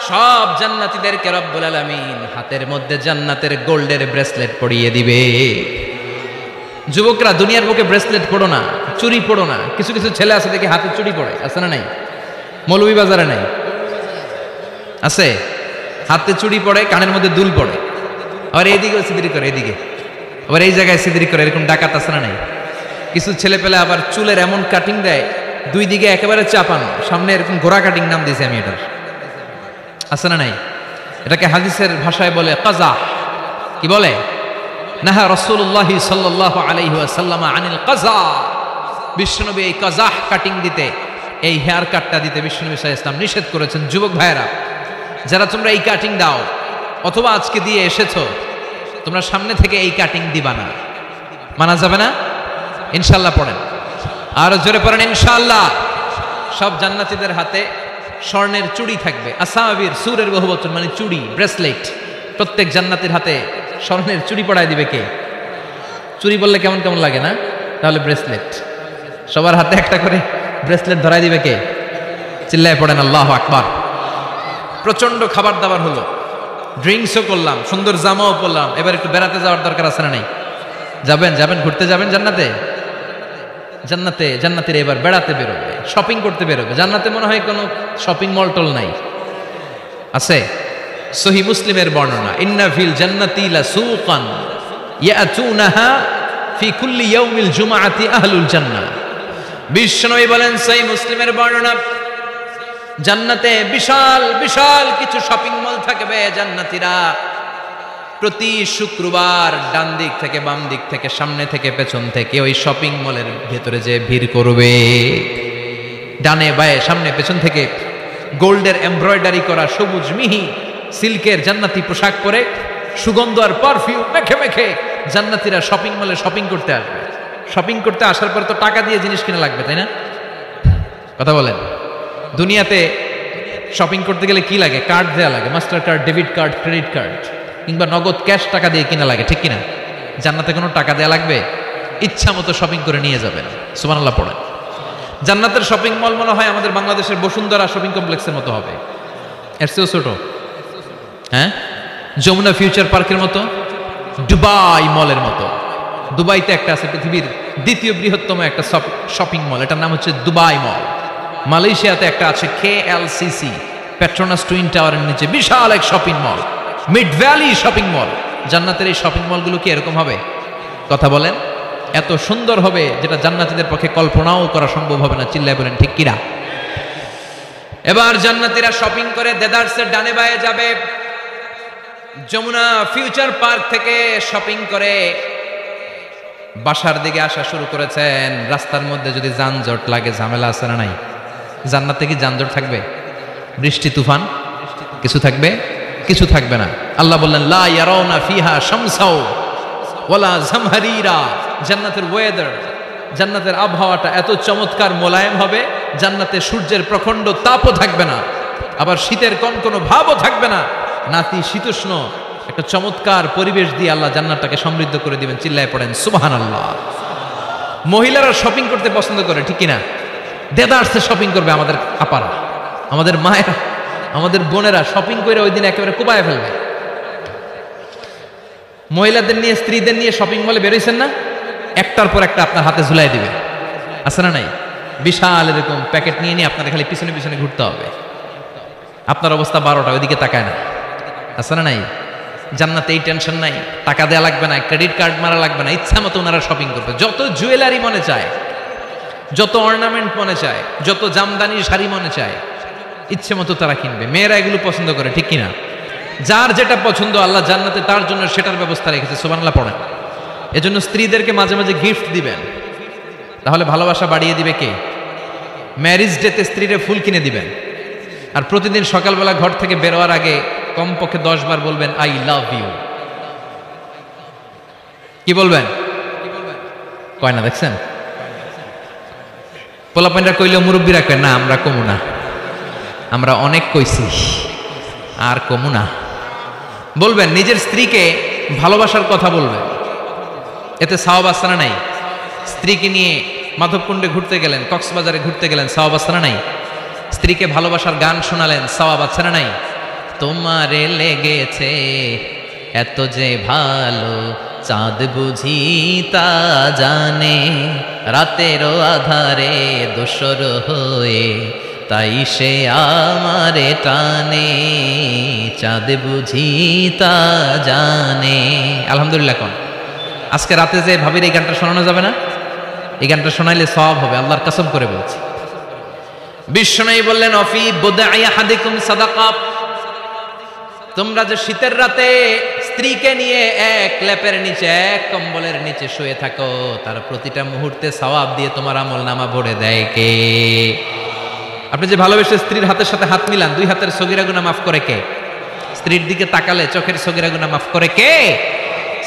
সব জান্নাতীদেরকে রব্বুল আলামিন হাতের মধ্যে জান্নাতের গোল্ডের ব্রেসলেট পরিয়ে দিবে। যুবকরা, দুনিয়ার বুকে ব্রেসলেট পড়ো না, চুরি পড়ো না। কিছু কিছু ছেলে আছে দেখে হাতে চুরি পড়ে, আছে না নাই? মৌলভীবাজারে নাই? আছে, হাতে চুড়ি পড়ে, কানের মধ্যে দুল পড়ে, আবার এইদিকে সিদ্রি করে, এদিকে আবার এই জায়গায় সিদ্রি করে, এরকম ডাকাত আছে না নাই? কিছু ছেলে পেলে আবার চুলের এমন কাটিং দেয়, দুই দিকে একেবারে চাপানো, সামনে এরকম ঘোড়া কাটিং, নাম দিয়েছি আমি এটার, আছে না নাই? এটাকে হাদিসের ভাষায় বলে কাজা। কি বলে? নাহা রাসূলুল্লাহ সাল্লাল্লাহু আলাইহি ওয়াসাল্লাম আনিল কাজা। বিশ্বনবী এই কাজাহ কাটিং দিতে, এই হেয়ার কাটটা দিতে বিশ্বনবী সাল্লাল্লাহু আলাইহি ওয়াসাল্লাম নিষেধ করেছেন। যুবক ভাইয়েরা, যারা তোমরা এই কাটিং দাও অথবা আজকে দিয়ে এসেছো, তোমরা সামনে থেকে এই কাটিং দিবা না, মানা যাবে না। ইনশাআল্লাহ পড়েন, আরো জোরে পড়েন ইনশাআল্লাহ। সব জান্নাতীদের হাতে স্বর্ণের চুড়ি থাকবে। আসাবির, সুরের বহুবচন, মানে চুড়ি, ব্রেসলেট। প্রত্যেক জান্নাতীর হাতে স্বর্ণের চুড়ি পড়ায় দিবে কে? চুড়ি বললে কেমন কেমন লাগে না? তাহলে ব্রেসলেট, সবার হাতে একটা করে ব্রেসলেট ধরাই দিবে কে? চিল্লায় পড়েন আল্লাহু আকবার। প্রচন্ড খাবার দাবার হলো, ড্রিঙ্কসও করলাম, সুন্দর জামাও পরলাম, এবার একটু বেড়াতে যাওয়ার দরকার আছে না নাই? যাবেন, ঘুরতে যাবেন জান্নাতে। জান্নাতীরা এবার বেড়াতে বেরোবে, শপিং করতে বেরোবে। জান্নাতে মনে হয় কোনো শপিং মল টল নাই, আছে? সহিহ মুসলিমের বর্ণনা, ইন্না ফিল জান্নাতি লাসুকান ইয়াতুনাহা ফি কুল্লি ইয়াউমিল জুমআতি আহলুল জান্নাহ। বিশ্বনবী বলেন, সহিহ মুসলিমের বর্ণনা, জান্নাতে বিশাল বিশাল কিছু শপিং মল থাকবে। জান্নাতীরা প্রতি শুক্রবার ডান দিক থেকে বাম দিক থেকে সামনে থেকে পেছন থেকে ওই শপিং মলের ভেতরে যে ভিড় করবে, ডানে বায়ে সামনে পেছন থেকে গোল্ডের এমব্রয়ডারি করা সবুজ মিহি সিল্কের জান্নাতি পোশাক পরে, সুগন্ধ আর পারফিউম মেখে মেখে জান্নাতীরা শপিং মলে শপিং করতে আসবে। শপিং করতে আসার পর তো টাকা দিয়ে জিনিস কিনা লাগবে, তাই না? কথা বলেন। দুনিয়াতে শপিং করতে গেলে কি লাগে? কার্ড দেওয়া লাগে, master card, debit card, credit card, কিংবা নগদ ক্যাশ টাকা দিয়ে কিনা লাগে, ঠিক কিনা? জান্নাতে কোনো টাকা দেওয়া লাগবে? ইচ্ছা মতো শপিং করে নিয়ে যাবেন। সুবহানাল্লাহ পড়েন। জান্নাতের শপিং মল মনে হয় আমাদের বাংলাদেশের বসুন্ধরা শপিং কমপ্লেক্সের মতো হবে, এর চেয়েও ছোট। হ্যাঁ, যমুনা ফিউচার পার্কের মতো, দুবাই মলের মতো। দুবাইতে একটা আছে পৃথিবীর দ্বিতীয় বৃহত্তম একটা শপিং মল, এটার নাম হচ্ছে দুবাই মল। মালয়েশিয়াতে একটা আছে KLCC, পেট্রোনাস টুইন টাওয়ারের নিচে বিশাল এক shopping mall, mid valley shopping mall. জান্নাতের এই শপিং মলগুলো কি এরকম হবে? কথা বলেন। এত সুন্দর হবে যেটা জান্নাতীদের পক্ষে কল্পনাও করা সম্ভব হবে না। চিল্লায় বলেন ঠিক কিনা? এবার জান্নাতীরা শপিং করে দেদারসের ডানে বায়ে যাবে। যমুনা ফিউচার পার্ক থেকে শপিং করে বাসার দিকে আসা শুরু করেছেন। রাস্তার মধ্যে যদি যানজট লাগে, ঝামেলা আছে না নাই? জান্নাতে কি যানজট থাকবে? বৃষ্টি তুফান কিছু থাকবে? কিছু থাকবে না। আল্লাহ বললেন, লা ইয়ারাউনা ফিহা শামসাও ওয়ালা জামহারিরা। জান্নাতের ওয়েদার, জান্নাতের আবহাওয়াটা এত চমৎকার মোলায়েম হবে, জান্নাতে সূর্যের প্রখণ্ড তাপও থাকবে না, আবার শীতের কনকনো ভাবও থাকবে না। নাতি শীতোষ্ণ একটা চমৎকার পরিবেশ দিয়ে আল্লাহ জান্নাতটাকে সমৃদ্ধ করে দিবেন। চিল্লায় পড়েন সুবহানাল্লাহ। মহিলারা শপিং করতে পছন্দ করে, ঠিক কিনা? দেদারসে শপিং করবে আমাদের আপারা, আমাদের মায়েরা, আমাদের বোনেরা শপিং করে ওই দিন একেবারে কুপায় ফেলবে। মহিলাদের নিয়ে, স্ত্রীদের নিয়ে শপিং মলে বেরোইছেন না? একটার পর একটা আপনার হাতে ঝুলাই দিবে, আছে না নাই? বিশাল এরকম প্যাকেট নিয়ে নিয়ে আপনার খালি পিছনে পিছনে ঘুরতে হবে। আপনার অবস্থা 12টা, ওইদিকে তাকায় না, আছে না নাই? জান্নাতে এই টেনশন নাই, টাকা দেওয়া লাগবে না, ক্রেডিট কার্ড মারা লাগবে না, ইচ্ছা মতো ওনারা শপিং করবে। যত জুয়েলারি মনে চায়, যত অর্নামেন্ট মনে চায়, যত জামদানি শাড়ি মনে চায়, ইচ্ছে মতো তারা কিনবে। মেয়েরা এগুলো পছন্দ করে, ঠিক কিনা? যার যেটা পছন্দ আল্লাহ জান্নাতে তার জন্য সেটার ব্যবস্থা রেখেছে। সুবহানাল্লাহ পড়েন। এজন্য স্ত্রীদেরকে মাঝে মাঝে গিফট দিবেন, তাহলে ভালোবাসা বাড়িয়ে দিবে কে? ম্যারেজ ডেতে স্ত্রীরে ফুল কিনে দিবেন, আর প্রতিদিন সকালবেলা ঘর থেকে বেরোয়ার আগে কমপক্ষে 10 বার বলবেন আই লাভ ইউ। কি বলবেন? কয় না, দেখছেন? পোলাপাইনরা কইলেও মুরব্বীরা কয় না, আমরা কমু না, আমরা অনেক কইছি আর কমু না। বলবেন নিজের স্ত্রীকে ভালোবাসার কথা বলবে, এতে সওয়াব আছে না নাই? স্ত্রীকে নিয়ে মাধবকুণ্ডে ঘুরতে গেলেন, কক্সবাজারে ঘুরতে গেলেন, সওয়াব আছে না নাই? স্ত্রীকে ভালোবাসার গান শোনালেন, সওয়াব আছে না নাই? তোমারে লেগেছে এত যে ভালো, চাঁদ বুঝি তা জানে, রাতেরও আধারে দোসর হয়ে তাই সে আমারে টানে, চাঁদ বুঝি তা জানে। আলহামদুলিল্লাহ। কোন আজকে রাতে যে ভাবির এই গানটা শোনানো যাবে না? এই গানটা শোনাইলে সওয়াব হবে, আল্লাহর কসম করে বলছি। বিশ্বনবী বললেন, অফি বুদাই আহাদিকুম সাদাকা, তোমরা যে শীতের রাতে স্ত্রীকে নিয়ে এক লেপের নিচে, এক কম্বলের নিচে শুয়ে থাকো, তার প্রতিটা মুহূর্তে সওয়াব দিয়ে তোমার আমলনামা ভরে দেয় কে? আপনি যে ভালোবেসে স্ত্রীর হাতের সাথে হাত মিলান, দুই হাতের সগীরা গুনাহ মাফ করে কে? স্ত্রীর দিকে তাকালে চোখের সগীরা গুনাহ মাফ করে কে?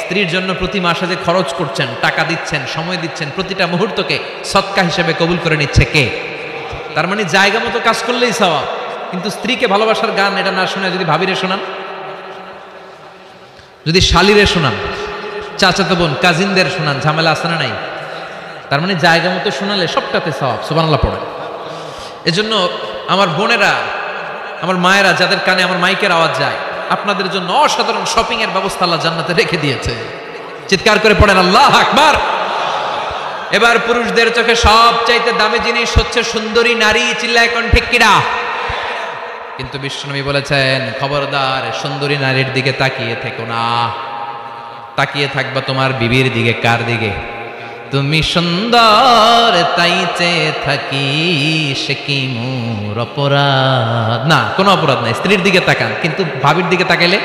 স্ত্রীর জন্য প্রতি মাসে যে খরচ করছেন, টাকা দিচ্ছেন, সময় দিচ্ছেন, প্রতিটা মুহূর্তকে সদকা হিসেবে কবুল করে নিচ্ছে কে? তার মানে জায়গা মতো কাজ করলেই সওয়াব। কিন্তু স্ত্রীকে ভালোবাসার গান এটা না শুনে যদি ভাবিরে শোনান, যদি শালীরে শোনান, চাচাতো বোন কাজিনদের শোনান, ঝামেলা আছে না নাই? তার মানে জায়গা মতো শোনালে সবটাতে সওয়াব। সুবহানাল্লাহ পড়ে। এজন্য আমার বোনেরা, আমার মায়েরা, যাদের কানে আমার মাইকের আওয়াজ যায়, আপনাদের জন্য অসাধারণ শপিং এর ব্যবস্থা আল্লাহ জান্নাতে রেখে দিয়েছে। চিৎকার করে পড়েন আল্লাহু আকবার। এবার পুরুষদের চোখে সবচাইতে দামি জিনিস হচ্ছে সুন্দরী নারী। চিল্লায় কোন ঠিক কিনা? কিন্তু বিশ্বনবী বলেছেন, খবরদার সুন্দরী নারীর দিকে তাকিয়ে থেকো না। তাকিয়ে থাকবা তোমার বিবির দিকে। কার দিকে? তুমি সুন্দর তাই চেয়ে থাকি, সে কি মোর অপরাধ? না, কোনো অপরাধ নাই। স্ত্রীর দিকে তাকান, কিন্তু ভাবির দিকে তাকাইলে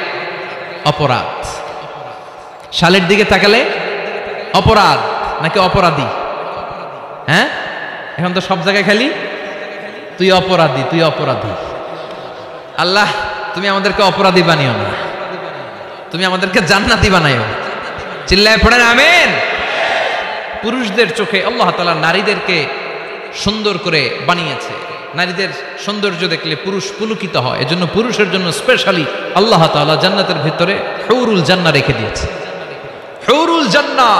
অপরাধ। শালের দিকে তাকালে অপরাধ নাকি অপরাধী? হ্যাঁ, এখন তো সব জায়গায় খালি তুই অপরাধী, তুই অপরাধী। আল্লাহ, তুমি আমাদেরকে অপরাধী বানিও না, তুমি আমাদেরকে জান্নাতি বানাইও। চিল্লায় পড়েন আমিন। পুরুষদের চোখে আল্লাহ তাআলা নারীদেরকে সুন্দর করে বানিয়েছে। নারীদের সৌন্দর্য দেখলে পুরুষ পুলকিত হয়। এজন্য পুরুষের জন্য স্পেশালি আল্লাহ তাআলা জান্নাতের ভিতরে হুরুল জান্নাহ রেখে দিয়েছে। হুরুল জান্নাহ,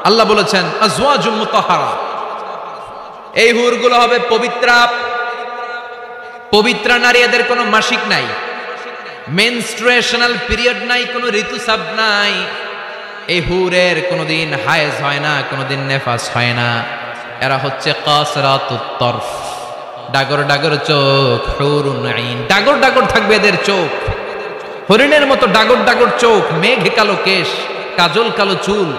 আল্লাহ বলেছেন আজওয়াজুম মুতাহহারা, এই হুরগুলো হবে পবিত্রা। পবিত্র নারী, এদের কোনো মাসিক নাই, মেনস্ট্রুয়েশনাল পিরিয়ড নাই, কোনো ঋতুস্রাব নাই। এই হুরের কোনোদিন হায়েজ হয় না, কোনোদিন নেফাস হয় না। এরা হচ্ছে কাসরাতুত তরফ, ডাগর ডাগর চোখ। হুরুন আইন, ডাগর ডাগর থাকবে এদের চোখ, হরিণের মতো ডাগর ডাগর চোখ, মেঘে কালো কেশ, কাজল কালো চুল,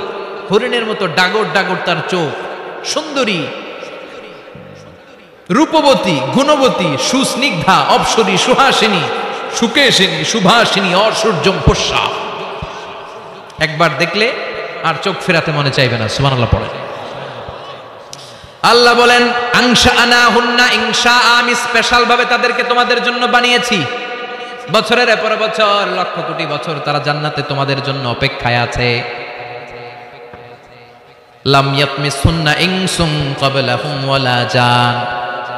হরিণের মতো ডাগর ডাগর তার চোখ। সুন্দরী, রূপবতী, গুণবতী, সুস্নিগ্ধা, অপ্সরী, সুহাসিনী, সুকেশিনী, সুভাসিনী, অসূর্যম পোষ্যা। একবার দেখলে আর চোখ ফেরাতে মনে চাইবে না। সুবহানাল্লাহ পড়ে। আল্লাহ বলেন আনশাআনা হুন্না ইনশা, আমি স্পেশাল ভাবে তাদেরকে তোমাদের জন্য বানিয়েছি। বছরের পর বছর, লক্ষ কোটি বছর তারা জান্নাতে তোমাদের জন্য অপেক্ষায় আছে। লাম ইয়াতমিসুন্না ইনসুন ক্বাবলাহুম ওয়ালা জান,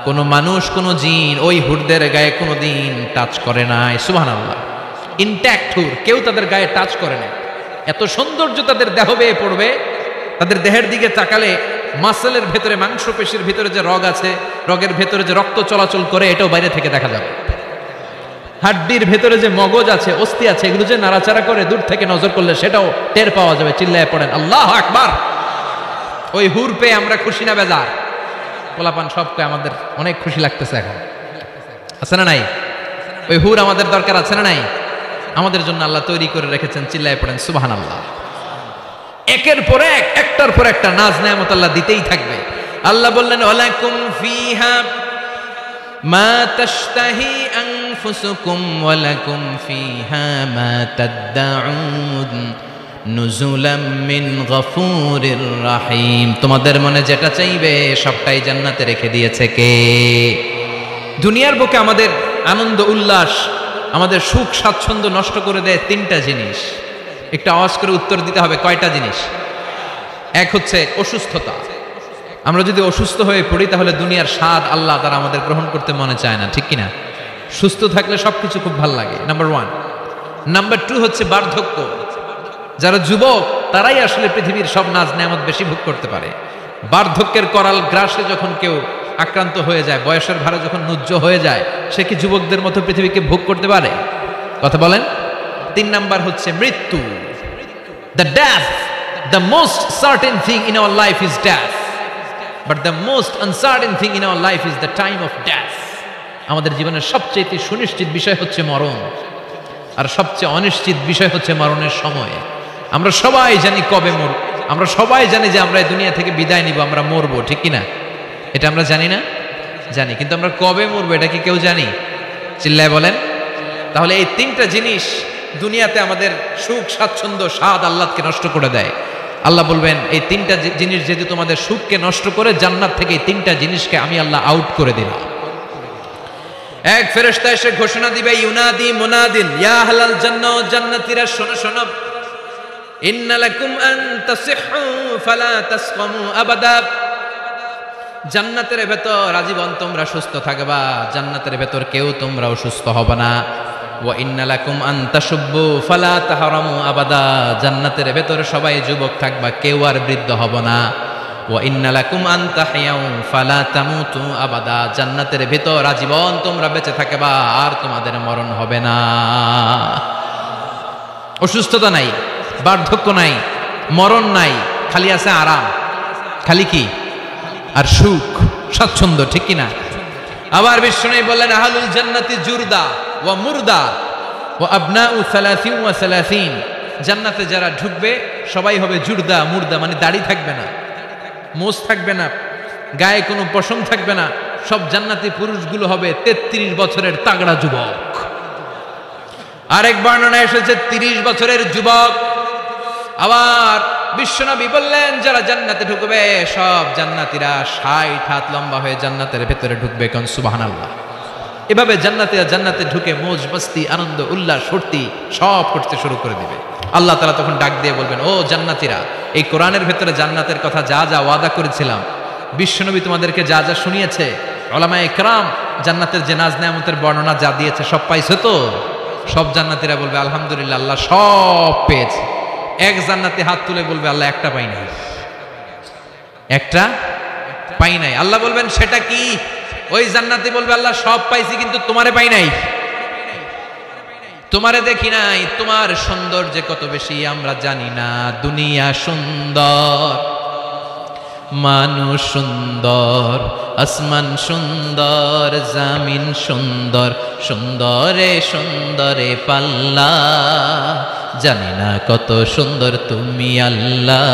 কোন মানুষ, কোন জিন ওই হুরদের গায়ে কোনোদিন টাচ করে নাই। সুবহানাল্লাহ। ইনট্যাক্ট হুর, কেউ তাদের গায়ে টাচ করে না। এত সৌন্দর্য তাদের দেহ বেয়ে পড়বে। তাদের দেহের দিকে তাকালে মাসলের ভেতরে, মাংসপেশির ভিতরে যে রগ আছে, রগের ভেতরে যে রক্ত চলাচল করে, এটাও বাইরে থেকে দেখা যাবে। হাড্ডির ভেতরে যে মগজ আছে, অস্থি আছে, এগুলো যে নাড়াচাড়া করে দূর থেকে নজর করলে সেটাও টের পাওয়া যাবে। চিল্লায় পড়েন আল্লাহু আকবার। ওই হুর পেয়ে আমরা খুশি না বেজার? পোলাপান সবকে আমাদের অনেক খুশি লাগতেছে এখন, আছে না নাই? ওই হুর আমাদের দরকার আছে না নাই? আমাদের জন্য আল্লাহ তৈরি করে রেখেছেন। চিল্লায় পড়েন সুবহানাল্লাহ। একের পর এক, একটার পর একটা নাজ নেয়ামত আল্লাহ দিতেই থাকবে। আল্লাহ বললেন ওয়ালাকুম ফিহা মা তাশতাহি আনফুসুকুম ওয়ালাকুম ফিহা মা তাদউন নুজুলাম মিন গফুরির রাহিম। তোমাদের মনে যেটা চাইবে সবটাই জান্নাতে রেখে দিয়েছে কে? দুনিয়ার বুকে আমাদের আনন্দ উল্লাস, আমাদের সুখ স্বাচ্ছন্দ্য নষ্ট করে দেয় তিনটা জিনিস। একটা আওয়াজ করে উত্তর দিতে হবে, কয়টা জিনিস? এক হচ্ছে অসুস্থতা। আমরা যদি অসুস্থ হয়ে পড়ি তাহলে দুনিয়ার স্বাদ আল্লাহ তারা আমাদের গ্রহণ করতে মনে চায় না, ঠিক কিনা? সুস্থ থাকলে সবকিছু খুব ভালো লাগে, নাম্বার ওয়ান। নাম্বার টু হচ্ছে বার্ধক্য। যারা যুবক তারাই আসলে পৃথিবীর সব নাজ নেয়ামত বেশি ভোগ করতে পারে। বার্ধক্যের করাল গ্রাসে যখন কেউ আক্রান্ত হয়ে যায়, বয়সের ভারে যখন নুজ্জ হয়ে যায়, সে কি যুবকদের মতো পৃথিবীকে ভোগ করতে পারে? কথা বলেন। 3 নাম্বার হচ্ছে মৃত্যু। The death, the most certain thing in our life is death, but the most uncertain thing in our life is the time of death. আমাদের জীবনের সবচেয়ে সুনিশ্চিত বিষয় হচ্ছে মরণ, আর সবচেয়ে অনিশ্চিত বিষয় হচ্ছে মরণের সময়। আমরা সবাই জানি কবে মরব, আমরা সবাই জানি যে আমরা এই দুনিয়া থেকে বিদায় নিব, আমরা মরবো, ঠিক কি না? এটা আমরা জানি না? জানি, কিন্তু আমরা কবে মরবো এটা কি কেউ জানি? চিল্লায় বলেন। তাহলে এই 3টা জিনিস দুনিয়াতে আমাদের সুখ, স্বাচ্ছন্দ্য, স্বাদ, আহ্লাদকে নষ্ট করে দেয়। আল্লাহ বলবেন এই 3টা জিনিস যেহেতু তোমাদের সুখকে নষ্ট করে, জান্নাত থেকে এই 3টা জিনিসকে আমি আল্লাহ আউট করে দিলাম। এক ফেরেশতা এসে ঘোষণা দিবে, ইউনাদি মুনাদিন ইয়া আহলাল জান্নাহ, জান্নাতীরা শোনো শোনো, ইন্না লাকুম আন তাসিহু ফালা তাসকামু আবাদা। জান্নাতের ভেতর আজীবন তোমরা সুস্থ থাকবা, জান্নাতের ভেতর কেউ তোমরা অসুস্থ হবে না। ওয়া ইন্না লাকুম আন তাশুব্বু ফালা তাহরামু আবাদা, জান্নাতের ভেতর সবাই যুবক থাকবা, কেউ আর বৃদ্ধ হবে না। ওয়া ইন্না লাকুম আন তাহইয়াউ ফালা তামুতু আবাদা, জান্নাতের ভেতর আজীবন তোমরা বেঁচে থাকবা, আর তোমাদের মরণ হবে না। অসুস্থতা নাই, বার্ধক্য নাই, মরণ নাই, খালি আছে আরাম। খালি কি? আর সুখ, স্বাচ্ছন্দ্য, ঠিক কিনা? আবার বিষ্ণু বললেন, আহলুল জান্নাতি জুরদা ওয়া মুরদা ওয়া আবনাউ 30 ওয়া 30। জান্নাতে যারা ঢুকবে সবাই হবে জুরদা মুরদা, মানে দাড়ি থাকবে না, মোজ থাকবে না, গায়ে কোনো পশম থাকবে না। সব জান্নাতি পুরুষগুলো হবে 33 বছরের তাগড়া যুবক। আরেক বর্ণনা এসেছে 30 বছরের যুবক। আবার বিশ্বনবী বললেন, যারা জান্নাতে ঢুকবে সব জান্নাতীরা 60 হাত লম্বা হয়ে জান্নাতের ভেতরে ঢুকবে। কোন সুবহানাল্লাহ। এভাবে জান্নাতীরা জান্নাতে ঢুকে মৌজ মস্তি, আনন্দ, উল্লাস, ফুর্তি সব করতে শুরু করে দিবে। আল্লাহ তাআলা তখন ডাক দিয়ে বলবেন, ও জান্নাতীরা, এই কোরআনের ভেতরে জান্নাতের কথা যা যা ওয়াদা করেছিলাম, বিশ্বনবী তোমাদেরকে যা যা শুনিয়েছে, উলামায়ে ইকরাম জান্নাতের যে নাজ নেয়ামতের বর্ণনা যা দিয়েছে, সব পাইছো তো? সব জান্নাতীরা বলবে, আলহামদুলিল্লাহ, আল্লাহ সব পেয়েছে। এক জান্নাতি হাত তুলে বলবে, আল্লাহ একটা পাই নাই, একটা পাই নাই। আল্লাহ বলবেন, সেটা কি? ওই জান্নাতি বলবে, আল্লাহ সব পাইছি, কিন্তু তোমারে পাই নাই, তোমারে দেখি নাই। তোমার সৌন্দর্য কত বেশি আমরা জানি না। দুনিয়া সুন্দর, মানুষ সুন্দর, আসমান সুন্দর, জামিন সুন্দর, সুন্দরে সুন্দরে পাল্লা, জানি না কত সুন্দর তুমি আল্লাহ,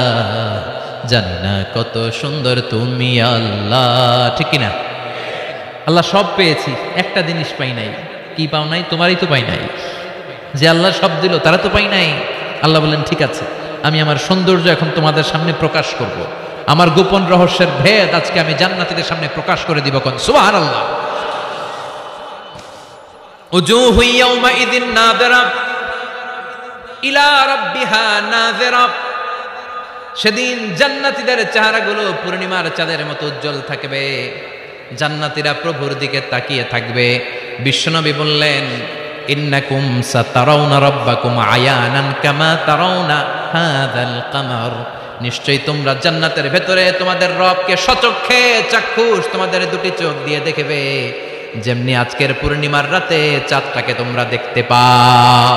জানি না কত সুন্দর তুমি আল্লাহ, ঠিক কিনা? আল্লাহ সব পেয়েছি, একটা জিনিস পাই নাই। কি পাও নাই? তোমারই তো পাই নাই। যে আল্লাহ সব দিল তারা তো পাই নাই। আল্লাহ বলেন, ঠিক আছে, আমি আমার সৌন্দর্য এখন তোমাদের সামনে প্রকাশ করব। আমার গোপন রহস্যের ভেদ আজকে আমি জান্নাতীদের সামনে প্রকাশ করে দিব। কোন সুবহানাল্লাহ। উজুহু ইয়াউমাইযিন নাযিরা ইলা রাব্বিহা নাযিরা। সেদিন জান্নাতীদের চেহারাগুলো পূর্ণিমার চাঁদের মতো উজ্জ্বল থাকবে। জান্নাতীরা প্রভুর দিকে তাকিয়ে থাকবে। বিশ্বনবী বললেন, ইন্নাকুম সাতারাউনা রাব্বাকুম আয়ানান কামা তারাউনা হাযাল কামার। নিশ্চয়ই তোমরা জান্নাতের ভেতরে তোমাদের রবকে সচক্ষে চাক্ষুষ তোমাদের দুটি চোখ দিয়ে দেখবে, যেমনি আজকের পূর্ণিমার রাতে চাঁদটাকে তোমরা দেখতে পাও।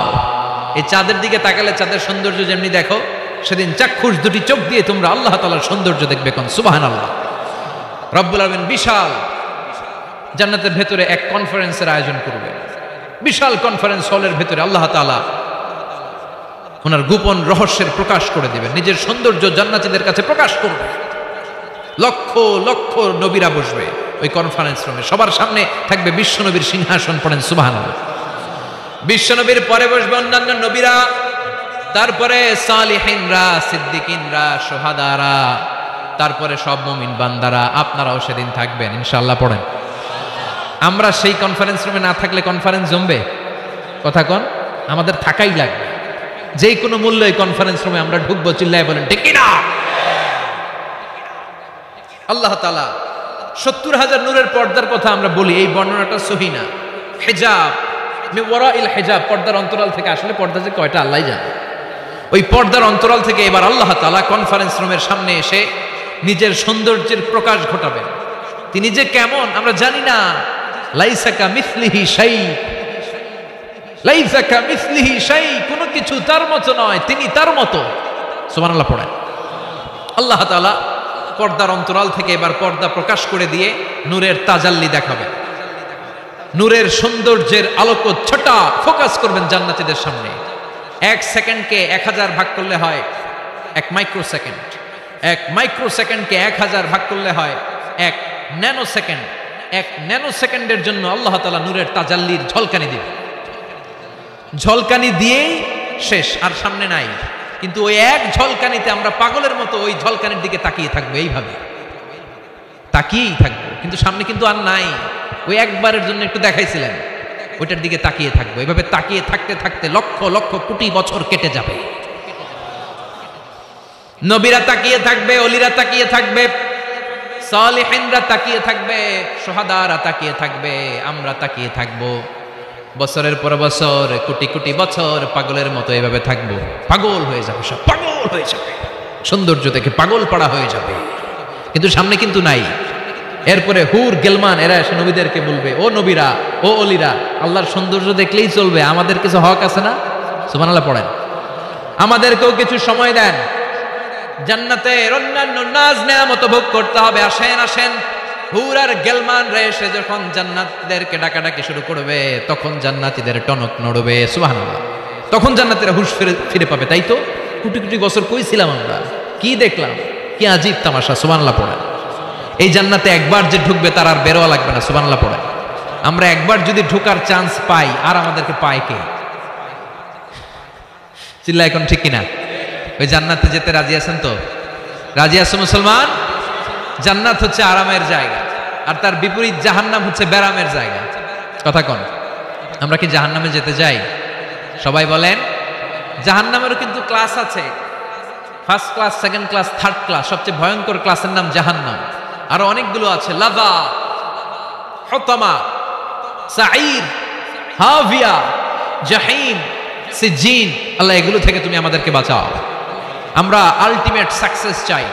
এই চাঁদের দিকে তাকালে চাঁদের সৌন্দর্য যেমনি দেখো, সেদিন চাক্ষুষ দুটি চোখ দিয়ে তোমরা আল্লাহ তাআলার সৌন্দর্য দেখবে। কোন সুবহানাল্লাহ। রব্বুল আলামিন বিশাল জান্নাতের ভেতরে এক কনফারেন্সের আয়োজন করবে। বিশাল কনফারেন্স হলের ভেতরে আল্লাহ তাআলা ওনার গোপন রহস্যের প্রকাশ করে দিবেন, নিজের সৌন্দর্য জান্নাতীদের কাছে প্রকাশ করবে। লক্ষ লক্ষ নবীরা বসবে ওই কনফারেন্স রুমে, সবার সামনে থাকবে বিশ্বনবীর সিংহাসন। পড়েন সুবহানাল্লাহ। বিশ্বনবীর পরে বসবে অন্যান্য নবীরা, তারপরে সালিহিনরা, সিদ্দিকিনরা, শুহাদারা, তারপরে সব মুমিন বান্দারা। আপনারাও সেদিন থাকবেন ইনশাআল্লাহ। পড়েন। আমরা সেই কনফারেন্স রুমে না থাকলে কনফারেন্স জমবে? কথা কোন? আমাদের থাকাই লাগবে। যে কোনো মূল্যে কনফারেন্স রুমে আমরা ঢুকবো। চিল্লায় বলেন ঠিক কিনা? আল্লাহ তাআলা 70,000 নূরের পর্দার কথা আমরা বলি, এই বর্ণনাটা সহিহ না। হিজাব, মিন ওয়ারাইল হিজাব, পর্দার অন্তরাল থেকে আসলে পর্দা যে কয়টা আল্লাহই জানে। ওই পর্দার অন্তরাল থেকে এবার আল্লাহ তাআলা কনফারেন্স রুমের সামনে এসে নিজের সৌন্দর্যের প্রকাশ ঘটাবেন। তিনি যে কেমন আমরা জানি না। লাইসা কামিসলিহি শাই, লাইসা কামিসলিহি শাই, কোনো কিছু তার মতো নয়, তিনি তার মতো। সুবহানাল্লাহ পড়েন। আল্লাহ তাআলা পর্দার অন্তরাল থেকে এবার পর্দা প্রকাশ করে দিয়ে নূরের তাজাল্লি দেখাবেন। নূরের সৌন্দর্যের আলোকচ্ছটা ফোকাস করবেন জান্নাতীদের সামনে। 1 সেকেন্ডকে 1000 ভাগ করলে হয় 1 মাইক্রোসেকেন্ড, 1 মাইক্রোসেকেন্ডকে 1000 ভাগ করলে হয় 1 ন্যানোসেকেন্ড। 1 ন্যানোসেকেন্ডের জন্য আল্লাহ তাআলা নূরের তাজাল্লির ঝলকানি দিবেন। ঝলকানি দিয়েই শেষ, আর সামনে নাই। কিন্তু ওই এক ঝলকানিতে আমরা পাগলের মতো ওই ঝলকানির দিকে তাকিয়ে থাকবো, এইভাবে তাকিয়েই থাকবো, কিন্তু সামনে কিন্তু আর নাই। ওই একবারের জন্য একটু দেখাইছিলেন, ওইটার দিকে তাকিয়ে থাকবো। এইভাবে তাকিয়ে থাকতে থাকতে লক্ষ লক্ষ কোটি বছর কেটে যাবে। নবীরা তাকিয়ে থাকবে, অলিরা তাকিয়ে থাকবে, সালেহিনরা তাকিয়ে থাকবে, শুহাদারা তাকিয়ে থাকবে, আমরা তাকিয়ে থাকবো। বছরের পর বছর, কোটি কোটি বছর পাগলের মতো এভাবে থাকবো। পাগল হয়ে যাবে, সব পাগল হয়ে যাবে, সৌন্দর্য দেখে পাগল পাড়া হয়ে যাবে। কিন্তু সামনে কিন্তু নাই। এরপরে হুর গেলমান এরা এসে নবীদেরকে বলবে, ও নবীরা, ও অলিরা, আল্লাহর সৌন্দর্য দেখলেই চলবে, আমাদের কিছু হক আছে না? সুবহানাল্লাহ পড়েন। আমাদেরকেও কিছু সময় দেন, জান্নাতের অন্যান্য নাজ নেয়ামত ভোগ করতে হবে। আসেন আসেন। হুর আর গেলমান রে এসে যখন জান্নাতীদেরকে ডাকাডাকি শুরু করবে, তখন জান্নাতীদের টনক নড়বে। সুবহানাল্লাহ। তখন জান্নাতীরা হুঁশ ফিরে পাবে। তাই তো কোটি কোটি বছর কই ছিলাম আমরা, কি দেখলাম, কি আজীব তামাশা। সুবহানাল্লাহ পড়েন। এই জান্নাতে একবার যে ঢুকবে তার আর বেরোয়া লাগবে না। সুবহানাল্লাহ পড়েন। আমরা একবার যদি ঢোকার চান্স পাই, আর আমাদেরকে পায় কে? চিল্লা এখন ঠিক কিনা? ওই জান্নাতে যেতে রাজি আছেন তো? রাজি আছো মুসলমান? জান্নাত হচ্ছে আরামের জায়গা, আর তার বিপরীত জাহান্নাম হচ্ছে ব্যারামের জায়গা। কথা কন, আমরা কি জাহান্নামে যেতে চাই? সবাই বলেন। জাহান্নামেরও কিন্তু ক্লাস আছে, first class, second class, third class. সবচেয়ে ভয়ঙ্কর ক্লাসের নাম জাহান্নাম। আরো অনেকগুলো আছে, লাযা, হুতামা, সাঈর, হাভিয়া, জাহিম, সিজিন। আল্লাহ এগুলো থেকে তুমি আমাদেরকে বাঁচাও। আমরা আলটিমেট সাকসেস চাই।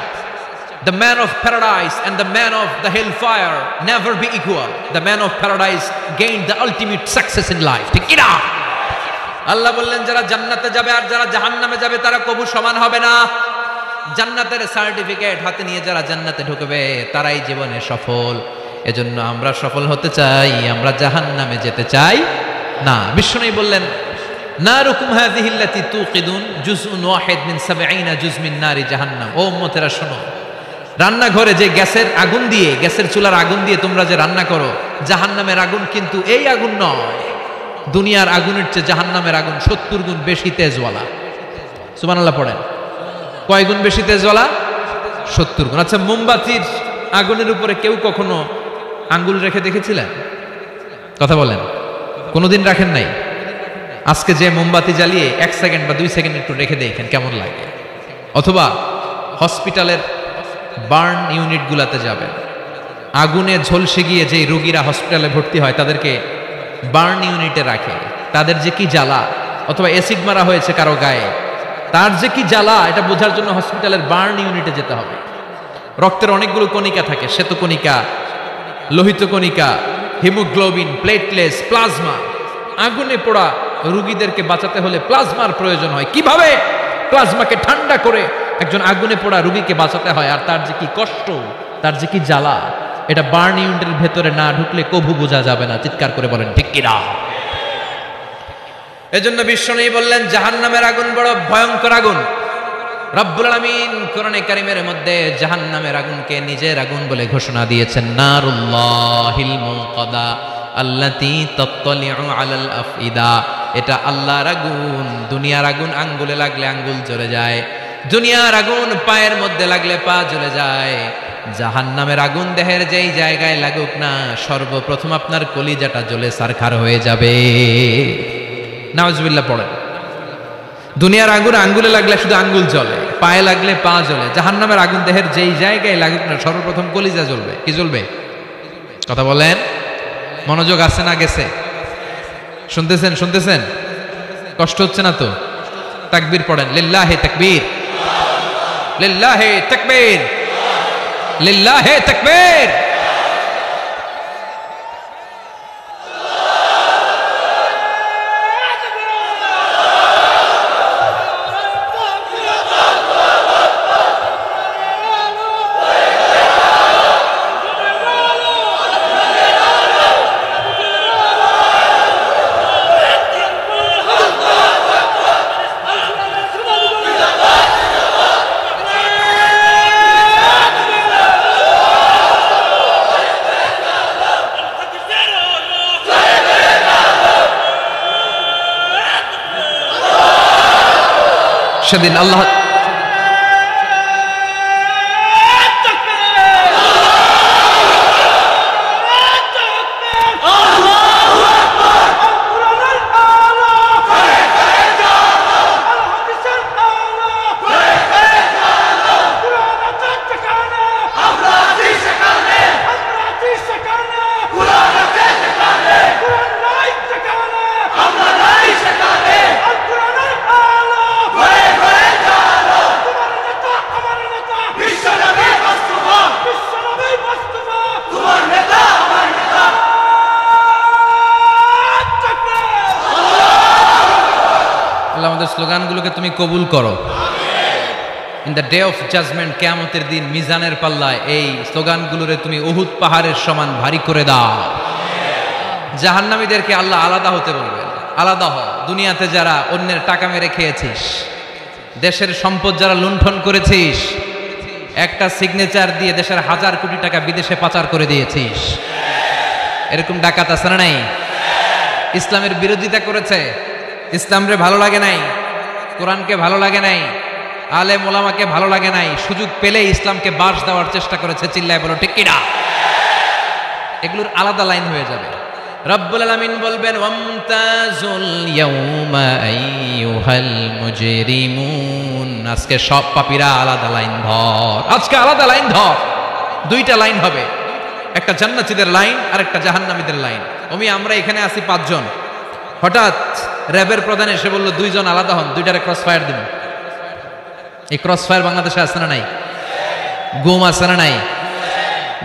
The man of paradise and the man of the hellfire never be equal. The man of paradise gained the ultimate success in life. ঠিক কি না? আল্লাহ বললেন যারা জান্নাতে যাবে আর যারা জাহান্নামে যাবে তারা কবু সমান হবে না। জান্নাতের সার্টিফিকেট হাতে নিয়ে যারা জান্নাতে ঢুকবে তারাই জীবনে সফল। এজন্য আমরা সফল হতে চাই, আমরা জাহান্নামে যেতে চাই না। বিশ্বনবী বললেন, নারুকুম হাযিহি আল্লাতী তুকিদুন জুজউন ওয়াহিদ মিন 70 জুজ মিন নারি জাহান্নাম। ও উম্মতেরা শোনো, রান্নাঘরে যে গ্যাসের আগুন দিয়ে, গ্যাসের চুলার আগুন দিয়ে তোমরা যে রান্না করো, জাহান্নামের আগুন কিন্তু এই আগুন নয়। দুনিয়ার আগুনের চেয়ে জাহান্নামের আগুন 70 গুণ বেশি তেজওয়ালা। সুবহানাল্লাহ পড়েন। কয় গুণ বেশি তেজওয়ালা? 70 গুণ। আচ্ছা, মোমবাতির আগুনের উপরে কেউ কখনো আঙ্গুল রেখে দেখেছিলেন? কথা বলেন। কোনোদিন রাখেন নাই? আজকে যে মোমবাতি জ্বালিয়ে 1 সেকেন্ড বা 2 সেকেন্ড একটু রেখে দেখেন কেমন লাগে। অথবা হসপিটালের বার্ন ইউনিট গুলাতে যাবেন, আগুনে ঝলসে গিয়ে যে রোগীরা হসপিটালে ভর্তি হয় তাদেরকে বার্ন ইউনিটে রাখে, তাদের যে কি জ্বালা। অথবা অ্যাসিড মারা হয়েছে কারো গায়ে, তার যে কি জ্বালা, এটা বোঝার জন্য হসপিটালের বার্ন ইউনিটে যেতে হবে। রক্তের অনেকগুলো কণিকা থাকে, শ্বেতকণিকা, লোহিত কণিকা, হিমোগ্লোবিন, প্লেটলেটস, প্লাজমা। আগুনে পোড়া রোগীদেরকে বাঁচাতে হলে প্লাজমার প্রয়োজন হয়। কিভাবে প্লাজমাকে ঠান্ডা করে একজন আগুনে পোড়া রোগীকে বাঁচাতে হয়, আর তার যে কি কষ্ট, তার যে কি জ্বালা, এটা বার্ন ইউনিটের ভেতরে না ঢুকলে কবু বোঝা যাবে না। চিৎকার করে বলেন ঠিক কিনা? এজন্য বিশ্বনবী বললেন জাহান্নামের আগুন বড় ভয়ঙ্কর আগুন। রব্বুল আলামিন কোরআনে কারীমের মধ্যে জাহান্নামের আগুনকে নিজের আগুন বলে ঘোষণা দিয়েছেন, নারুল্লাহিল মুকাদা আল্লাতী তাত্তালিউ আলাল আফইদা। এটা আল্লাহর আগুন। দুনিয়ার আগুন আঙ্গুলে লাগলে আঙ্গুল জ্বলে যায়, দুনিয়ার আগুন পায়ের মধ্যে লাগলে পা জ্বলে যায়। জাহান্নামের আগুন দেহের যেই জায়গায় লাগুক না, সর্বপ্রথম আপনার কলিজাটা জ্বলে সারখার হয়ে যাবে। নাউজুবিল্লাহ পড়েন। দুনিয়ার আগুন আঙ্গুলে লাগলে শুধু আঙ্গুল জ্বলে, পায়ে লাগলে পা জ্বলে। জাহান্নামের আগুন দেহের যেই জায়গায় লাগুক না, সর্বপ্রথম কলিজা জ্বলবে। কি জ্বলবে? কথা বলেন। মনোযোগ আছে না গেছে? শুনতেছেন? শুনতেছেন? কষ্ট হচ্ছে না তো? তাকবীর পড়েন, লিল্লাহি তাকবীর, লিল্লাহি তাকবীর, লিল্লাহি তাকবীর। সেদিন আল্লাহ আমাদের স্লোগানগুলোকে তুমি কবুল করো। In the day of judgement, কিয়ামতের দিন মিজানের পাল্লায় এই স্লোগানগুলোরে তুমি উহুদ পাহাড়ের সমান ভারী করে দাও। জাহান্নামীদেরকে আল্লাহ আলাদা হতে বলবেন, আলাদা হ। দুনিয়াতে যারা অন্যের টাকা মেরে খেয়েছিস, দেশের সম্পদ যারা লুণ্ঠন করেছিস, একটা সিগনেচার দিয়ে দেশের 1000 কোটি টাকা বিদেশে পাচার করে দিয়েছিস, এরকম ডাকাত আছে না নাই? ইসলামের বিরোধিতা করেছে, ইসলামরে ভালো লাগে নাই, কোরআনকে ভালো লাগে নাই, আলেম ওলামাকে ভালো লাগে নাই, সুযোগ পেলে ইসলামকে বাস দেওয়ার চেষ্টা করেছে। চিল্লায় বলো ঠিক কিনা? এগুলোর আলাদা লাইন হয়ে যাবে। রব্বুল আলামিন বলবেন, ওয়ামতাজুল ইয়াউমা আইয়ুহাল মুজরিমুন, আজকে সব পাপীরা আলাদা লাইন ধর, আজকে আলাদা লাইন ধর। দুইটা লাইন হবে, একটা জান্নাতীদের লাইন আর একটা জাহান্নামীদের লাইন। আমরা এখানে আছি 5 জন, হঠাৎ র্যাবের প্রধান এসে বলল 2 জন আলাদা হন, 2টারে ক্রস ফায়ার দিন। এই ক্রস ফায়ার বাংলাদেশে আছে না নাই? গুম আছে না নাই?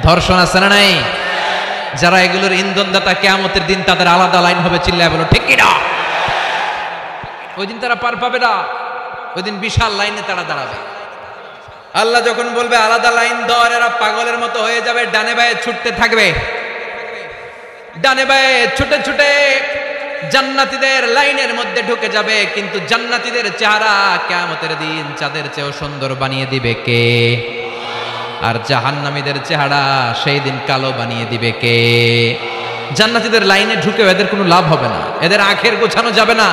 ধর্ষণ আছে না নাই? যারা এগুলোর ইন্ধনদাতা, কিয়ামতের দিন তাদের আলাদা লাইন হবে। চিল্লায় বলো ঠিক কিনা? ওই দিন তারা পার পাবে না, ওই দিন বিশাল লাইনে তারা দাঁড়াবে। আল্লাহ যখন বলবে আলাদা লাইন ধর, এরা পাগলের মতো হয়ে যাবে, ডানে বায়ে ছুটতে থাকবে, ডানে বায়ে ছুটে ছুটে জান্নাতীদের লাইনের মধ্যে ঢুকে যাবে। কিন্তু জান্নাতীদের চেহারা কিয়ামতের দিন চাঁদের চেয়েও সুন্দর বানিয়ে দিবে কে? আর জাহান্নামীদের চেহারা সেই দিন কালো বানিয়ে দিবে কে? জান্নাতীদের লাইনে ঢুকে এদের কোনো লাভ হবে না, এদের আখের গোছানো যাবে না,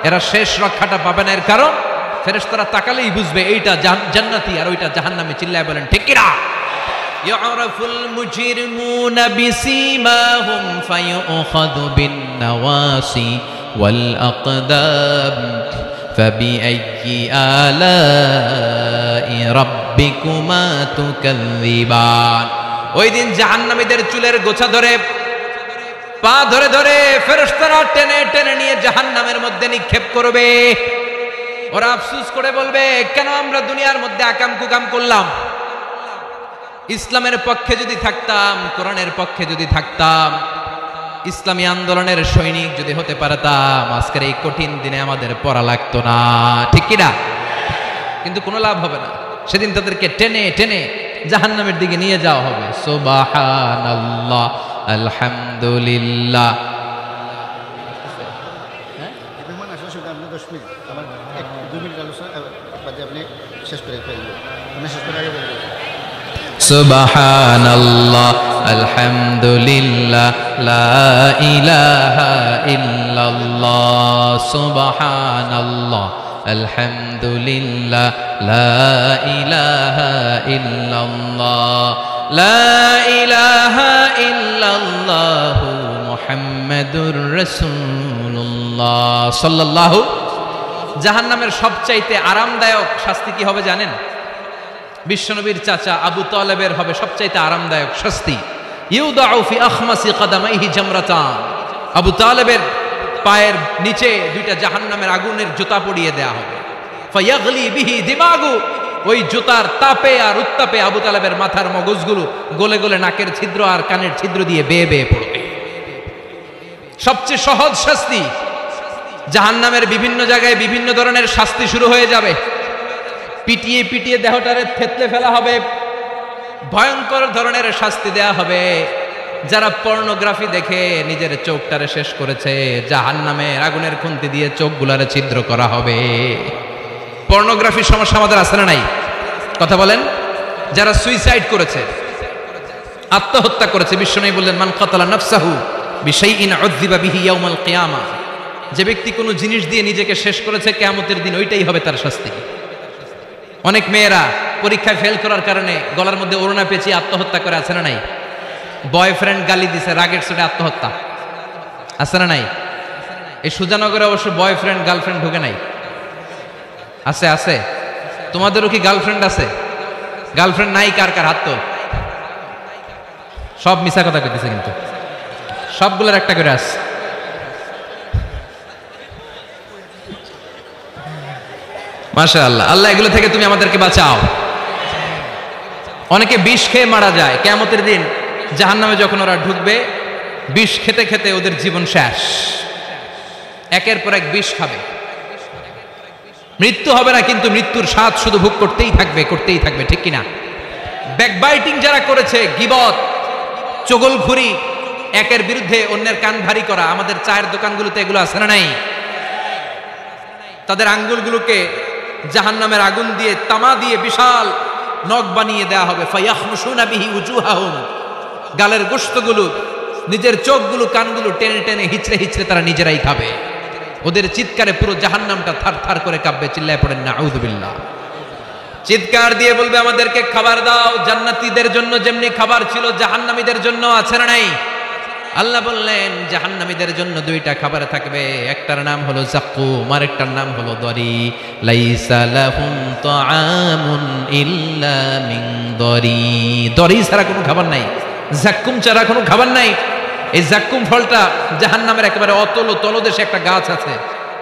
এরা শেষ রক্ষাটা পাবে না। এর কারণ ফেরেশতারা তাকালেই বুঝবে এইটা জান্নাতি আর ওইটা জাহান্নামী। চিল্লায় বলেন ঠিক কিনা? ইয়ারাফুল মুজরিমুনা বিসীমাহুম ফায়ুখাযু বিন-নাওয়াসি ওয়াল আকদাম ফাবিআইয়ি আলাই রাব্বিকুমা তুকাযযিবান। ওই দিন জাহান্নামীদের চুলের গোছা ধরে, পা ধরে ধরে ফেরেশতারা টেনে টেনে নিয়ে জাহান্নামের মধ্যে নিক্ষেপ করবে। ওরা আফসোস করে বলবে, কেন আমরা দুনিয়ার মধ্যে আকাম কুকাম করলাম? ইসলামের পক্ষে যদি থাকতাম, কোরআনের পক্ষে যদি থাকতাম, ইসলামী আন্দোলনের সৈনিক যদি হতে পারতাম, আজকের এই কঠিন দিনে আমাদের পড়া লাগতো না। ঠিক কিনা? কিন্তু কোনো লাভ হবে না। সেদিন তাদেরকে টেনে টেনে জাহান্নামের দিকে নিয়ে যাওয়া হবে। সুবহানাল্লাহ, আলহামদুলিল্লাহ। সুবহানাল্লাহ, আলহামদুলিল্লাহ, লা ইলাহা ইল্লাল্লাহ। সুবহানাল্লাহ, আলহামদুলিল্লাহ, লা ইলাহা ইল্লাল্লাহ, লা ইলাহা ইল্লাল্লাহ, মুহাম্মাদুর রাসূলুল্লাহ সাল্লাল্লাহু। জাহান্নামের সবচাইতে আরামদায়ক শাস্তি কি হবে জানেন? বিশ্বনবীর চাচা আবু তালেবের হবে সবচাইতে আরামদায়ক শাস্তি। ইউদাউ ফি আখমাসি কদামাইহি জামরাতান, আবু তালেবের পায়ের নিচে 2টা জাহান্নামের আগুনের জুতা পরিয়ে দেয়া হবে। ফায়াগলি বিহি দিমাগু, ওই জুতার তাপে আর উত্তাপে আবু তালেবের মাথার মগজগুলো গলে গলে নাকের ছিদ্র আর কানের ছিদ্র দিয়ে বেয়ে বেয়ে পড়বে। সবচেয়ে সহজ শাস্তি, জাহান্নামের বিভিন্ন জায়গায় বিভিন্ন ধরনের শাস্তি শুরু হয়ে যাবে। পিটিয়ে পিটিয়ে দেহটারে থেতলে ফেলা হবে, ভয়ঙ্কর ধরনের শাস্তি দেয়া হবে। যারা পর্নোগ্রাফি দেখে নিজের চোখটারে শেষ করেছে, জাহান্নামের আগুনের খুন্তি দিয়ে চোখগুলারে ছিদ্র করা হবে। পর্নোগ্রাফির সমস্যা আমাদের আছে না নাই? কথা বলেন। যারা সুইসাইড করেছে, আত্মহত্যা করেছে, বিশ্বনবী বললেন মান কাতালা নাফসাহু বিশাইইন উযযিবা বিহি ইয়াউমাল কিয়ামা, যে ব্যক্তি কোনো জিনিস দিয়ে নিজেকে শেষ করেছে, কিয়ামতের দিন ওইটাই হবে তার শাস্তি। অনেক মেয়েরা পরীক্ষায় ফেল করার কারণে গলার মধ্যে ওড়না পেঁচিয়ে আত্মহত্যা করে, আছে না নাই? বয়ফ্রেন্ড গালি দিছে, রাগের চোটে আত্মহত্যা, আছে না নাই? এই সুজানগরে অবশ্য বয়ফ্রেন্ড গার্লফ্রেন্ড ঢুকে নাই, আছে আছে। তোমাদেরও কি গার্লফ্রেন্ড আছে? গার্লফ্রেন্ড নাই কার কার? হাত তো। সব মিছা কথা কইতেছে, কিন্তু সবগুলোর একটা করে আছে। মাশাআল্লাহ, আল্লাহ এগুলো থেকে তুমি আমাদেরকে বাঁচাও। অনেকে বিষ খেয়ে মারা যায়, কিয়ামতের দিন জাহান্নামে যখন ওরা ঢুকবে, বিষ খেতে খেতে ওদের জীবন শেষ। একের পর এক বিষ খাবে, মৃত্যু হবে না, কিন্তু মৃত্যুর স্বাদ শুধু ভোগ করতেই থাকবে, করতেই থাকবে, ঠিক কিনা? ব্যাকবাইটিং যারা করেছে, গীবত, চগলখুরি, একের বিরুদ্ধে অন্যের কান ভারী করা, আমাদের চায়ের দোকানগুলোতে এগুলো আছে না নাই? তাদের আঙ্গুলগুলোকে জাহান্নামের আগুন দিয়ে, তামা দিয়ে বিশাল নখ বানিয়ে দেয়া হবে। ফায়াখমুশুনা বিহি উজুহাহুম, গালের গোশতগুলো, নিজের চোখগুলো, কানগুলো টেনে টেনে হিচড়ে হিচড়ে তারা নিজেরাই খাবে। ওদের চিৎকারে পুরো জাহান্নামটা থার থার করে কাঁপবে। চিল্লায় পড়েন না আউযুবিল্লাহ। চিৎকার দিয়ে বলবে আমাদেরকে খাবার দাও। জান্নাতীদের জন্য যেমনি খাবার ছিল, জাহান্নামীদের জন্য আছে না নাই? আল্লাহ বললেন জাহান্নামীদের জন্য দুইটা খাবার থাকবে, একটার নাম হলো যাক্কুম, আরেকটার নাম হলো দরি। লাইসা লাহুম তাআমুন ইল্লা মিন দরি, দরি ছাড়া কোনো খাবার নাই, যাক্কুম ছাড়া কোনো খাবার নাই। এই যাক্কুম ফলটা জাহান্নামের একেবারে অতল তলদেশে একটা গাছ আছে,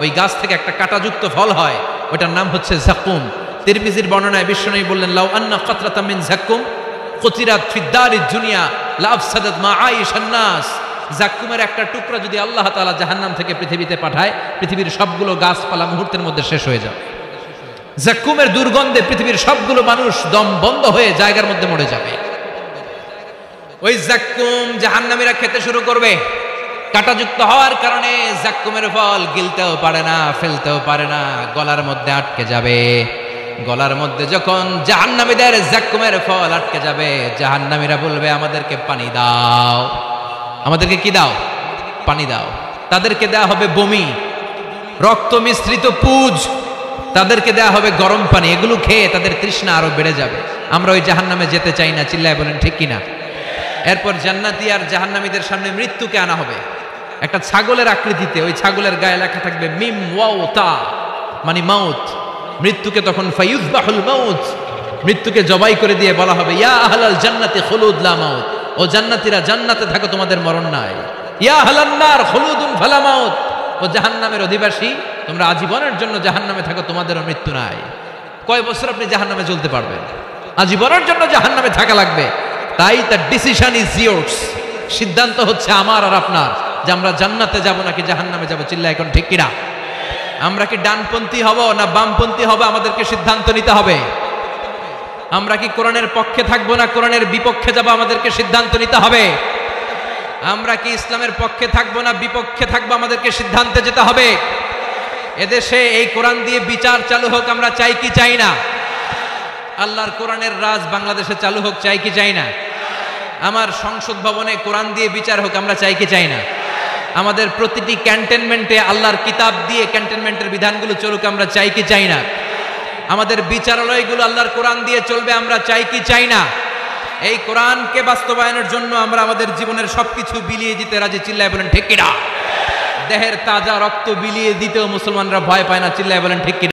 ওই গাছ থেকে একটা কাঁটাযুক্ত ফল হয়, ওটার নাম হচ্ছে যাক্কুম। তিরমিজির বর্ণনায় বিশ্বনবী বললেন লাউ আন্না কাতরাতাম মিন যাক্কুম কুতিরাত ফিদ দারিদ দুনিয়া লা আফসাদাত মা আইশান নাস। যাক্কুমের একটা টুকরা যদি আল্লাহ তাআলা জাহান্নাম থেকে পৃথিবীতে পাঠায়, পৃথিবীর সবগুলো গাছপালা মুহূর্তের মধ্যে শেষ হয়ে যাবে। যাক্কুমের দুর্গন্ধে পৃথিবীর সবগুলো মানুষ দম বন্ধ হয়ে জায়গার মধ্যে মরে যাবে। ওই যাক্কুম জাহান্নামীরা খেতে শুরু করবে। কাঁটাযুক্ত হওয়ার কারণে যাক্কুমের ফল গিলতেও পারে না, ফেলতেও পারে না, গলার মধ্যে আটকে যাবে। গলার মধ্যে যখন জাহান্নামীদের যাক্কুমের ফল আটকে যাবে, জাহান্নামীরা বলবে আমাদেরকে পানি দাও। আমাদেরকে কি দাও? পানি দাও। তাদেরকে দেয়া হবে বমি, রক্ত মিশ্রিত পুজ, তাদেরকে দেয়া হবে গরম পানি। এগুলো খেয়ে তাদের তৃষ্ণা আরো বেড়ে যাবে। আমরা ওই জাহান্নামে যেতে চাই না, চিল্লায় বলেন ঠিক কিনা? এরপর জান্নাতি আর জাহান্নামীদের সামনে মৃত্যুকে আনা হবে একটা ছাগলের আকৃতিতে। ওই ছাগলের গায়ে লেখা থাকবে মিম ওয়াও তা, মানে মাউত। মৃত্যুকে তখন ফায়ুযবাহুল মাউত, মৃত্যুকে জবাই করে দিয়ে বলা হবে ইয়া আহলাল জান্নাতি খুলুদ লা মাউত, ও জান্নাতীরা জান্নাতে থাকো, তোমাদের মরণ নাই। ইয়া আহলান নার খুলুদুন ফালা মাউত, ও জাহান্নামের অধিবাসী, তোমরা আজীবনের জন্য জাহান্নামে থাকো, তোমাদেরও মৃত্যু নাই। কয় বছর আপনি জাহান্নামে চলতে পারবেন? আজীবনের জন্য জাহান্নামে থাকা লাগবে। তাই তার ডিসিশন ইজ ইয়ার্স, সিদ্ধান্ত হচ্ছে আমার আর আপনার, যে আমরা জান্নাতে যাব নাকি জাহান্নামে যাব। চিল্লা এখন ঠিক কিনা? আমরা কি ডানপন্থী হব না বামপন্থী হব? আমাদেরকে সিদ্ধান্ত নিতে হবে। আমরা কি কোরআনের পক্ষে থাকবো না কোরআনের বিপক্ষে যাব? আমাদেরকে সিদ্ধান্ত নিতে হবে। আমরা কি ইসলামের পক্ষে থাকবো না বিপক্ষে থাকবো? আমাদেরকে সিদ্ধান্তে যেতে হবে। এদেশে এই কোরআন দিয়ে বিচার চালু হোক, আমরা চাই কি চাই না? আল্লাহর কোরআনের রাজ বাংলাদেশে চালু হোক, চাই কি চাই না? আমার সংসদ ভবনে কোরআন দিয়ে বিচার হোক, আমরা চাই কি চাই না? আমাদের প্রতিটি ক্যান্টনমেন্টে আল্লাহর কিতাব দিয়ে ক্যান্টনমেন্টের বিধানগুলো চলুক, আমরা চাই কি চাই না? আমাদের বিচারালয়গুলো আল্লাহর কোরআন দিয়ে চলবে, আমরা চাই কি চাই না? এই কোরআনকে বাস্তবায়নের জন্য আমরা আমাদের জীবনের সবকিছু বিলিয়ে দিতে রাজি। চিল্লায় বলেন ঠিক কিনা? দেহের তাজা রক্ত বিলিয়ে দিতেও মুসলমানরা ভয় পায় না। চিল্লায় বলেন ঠিক কিনা?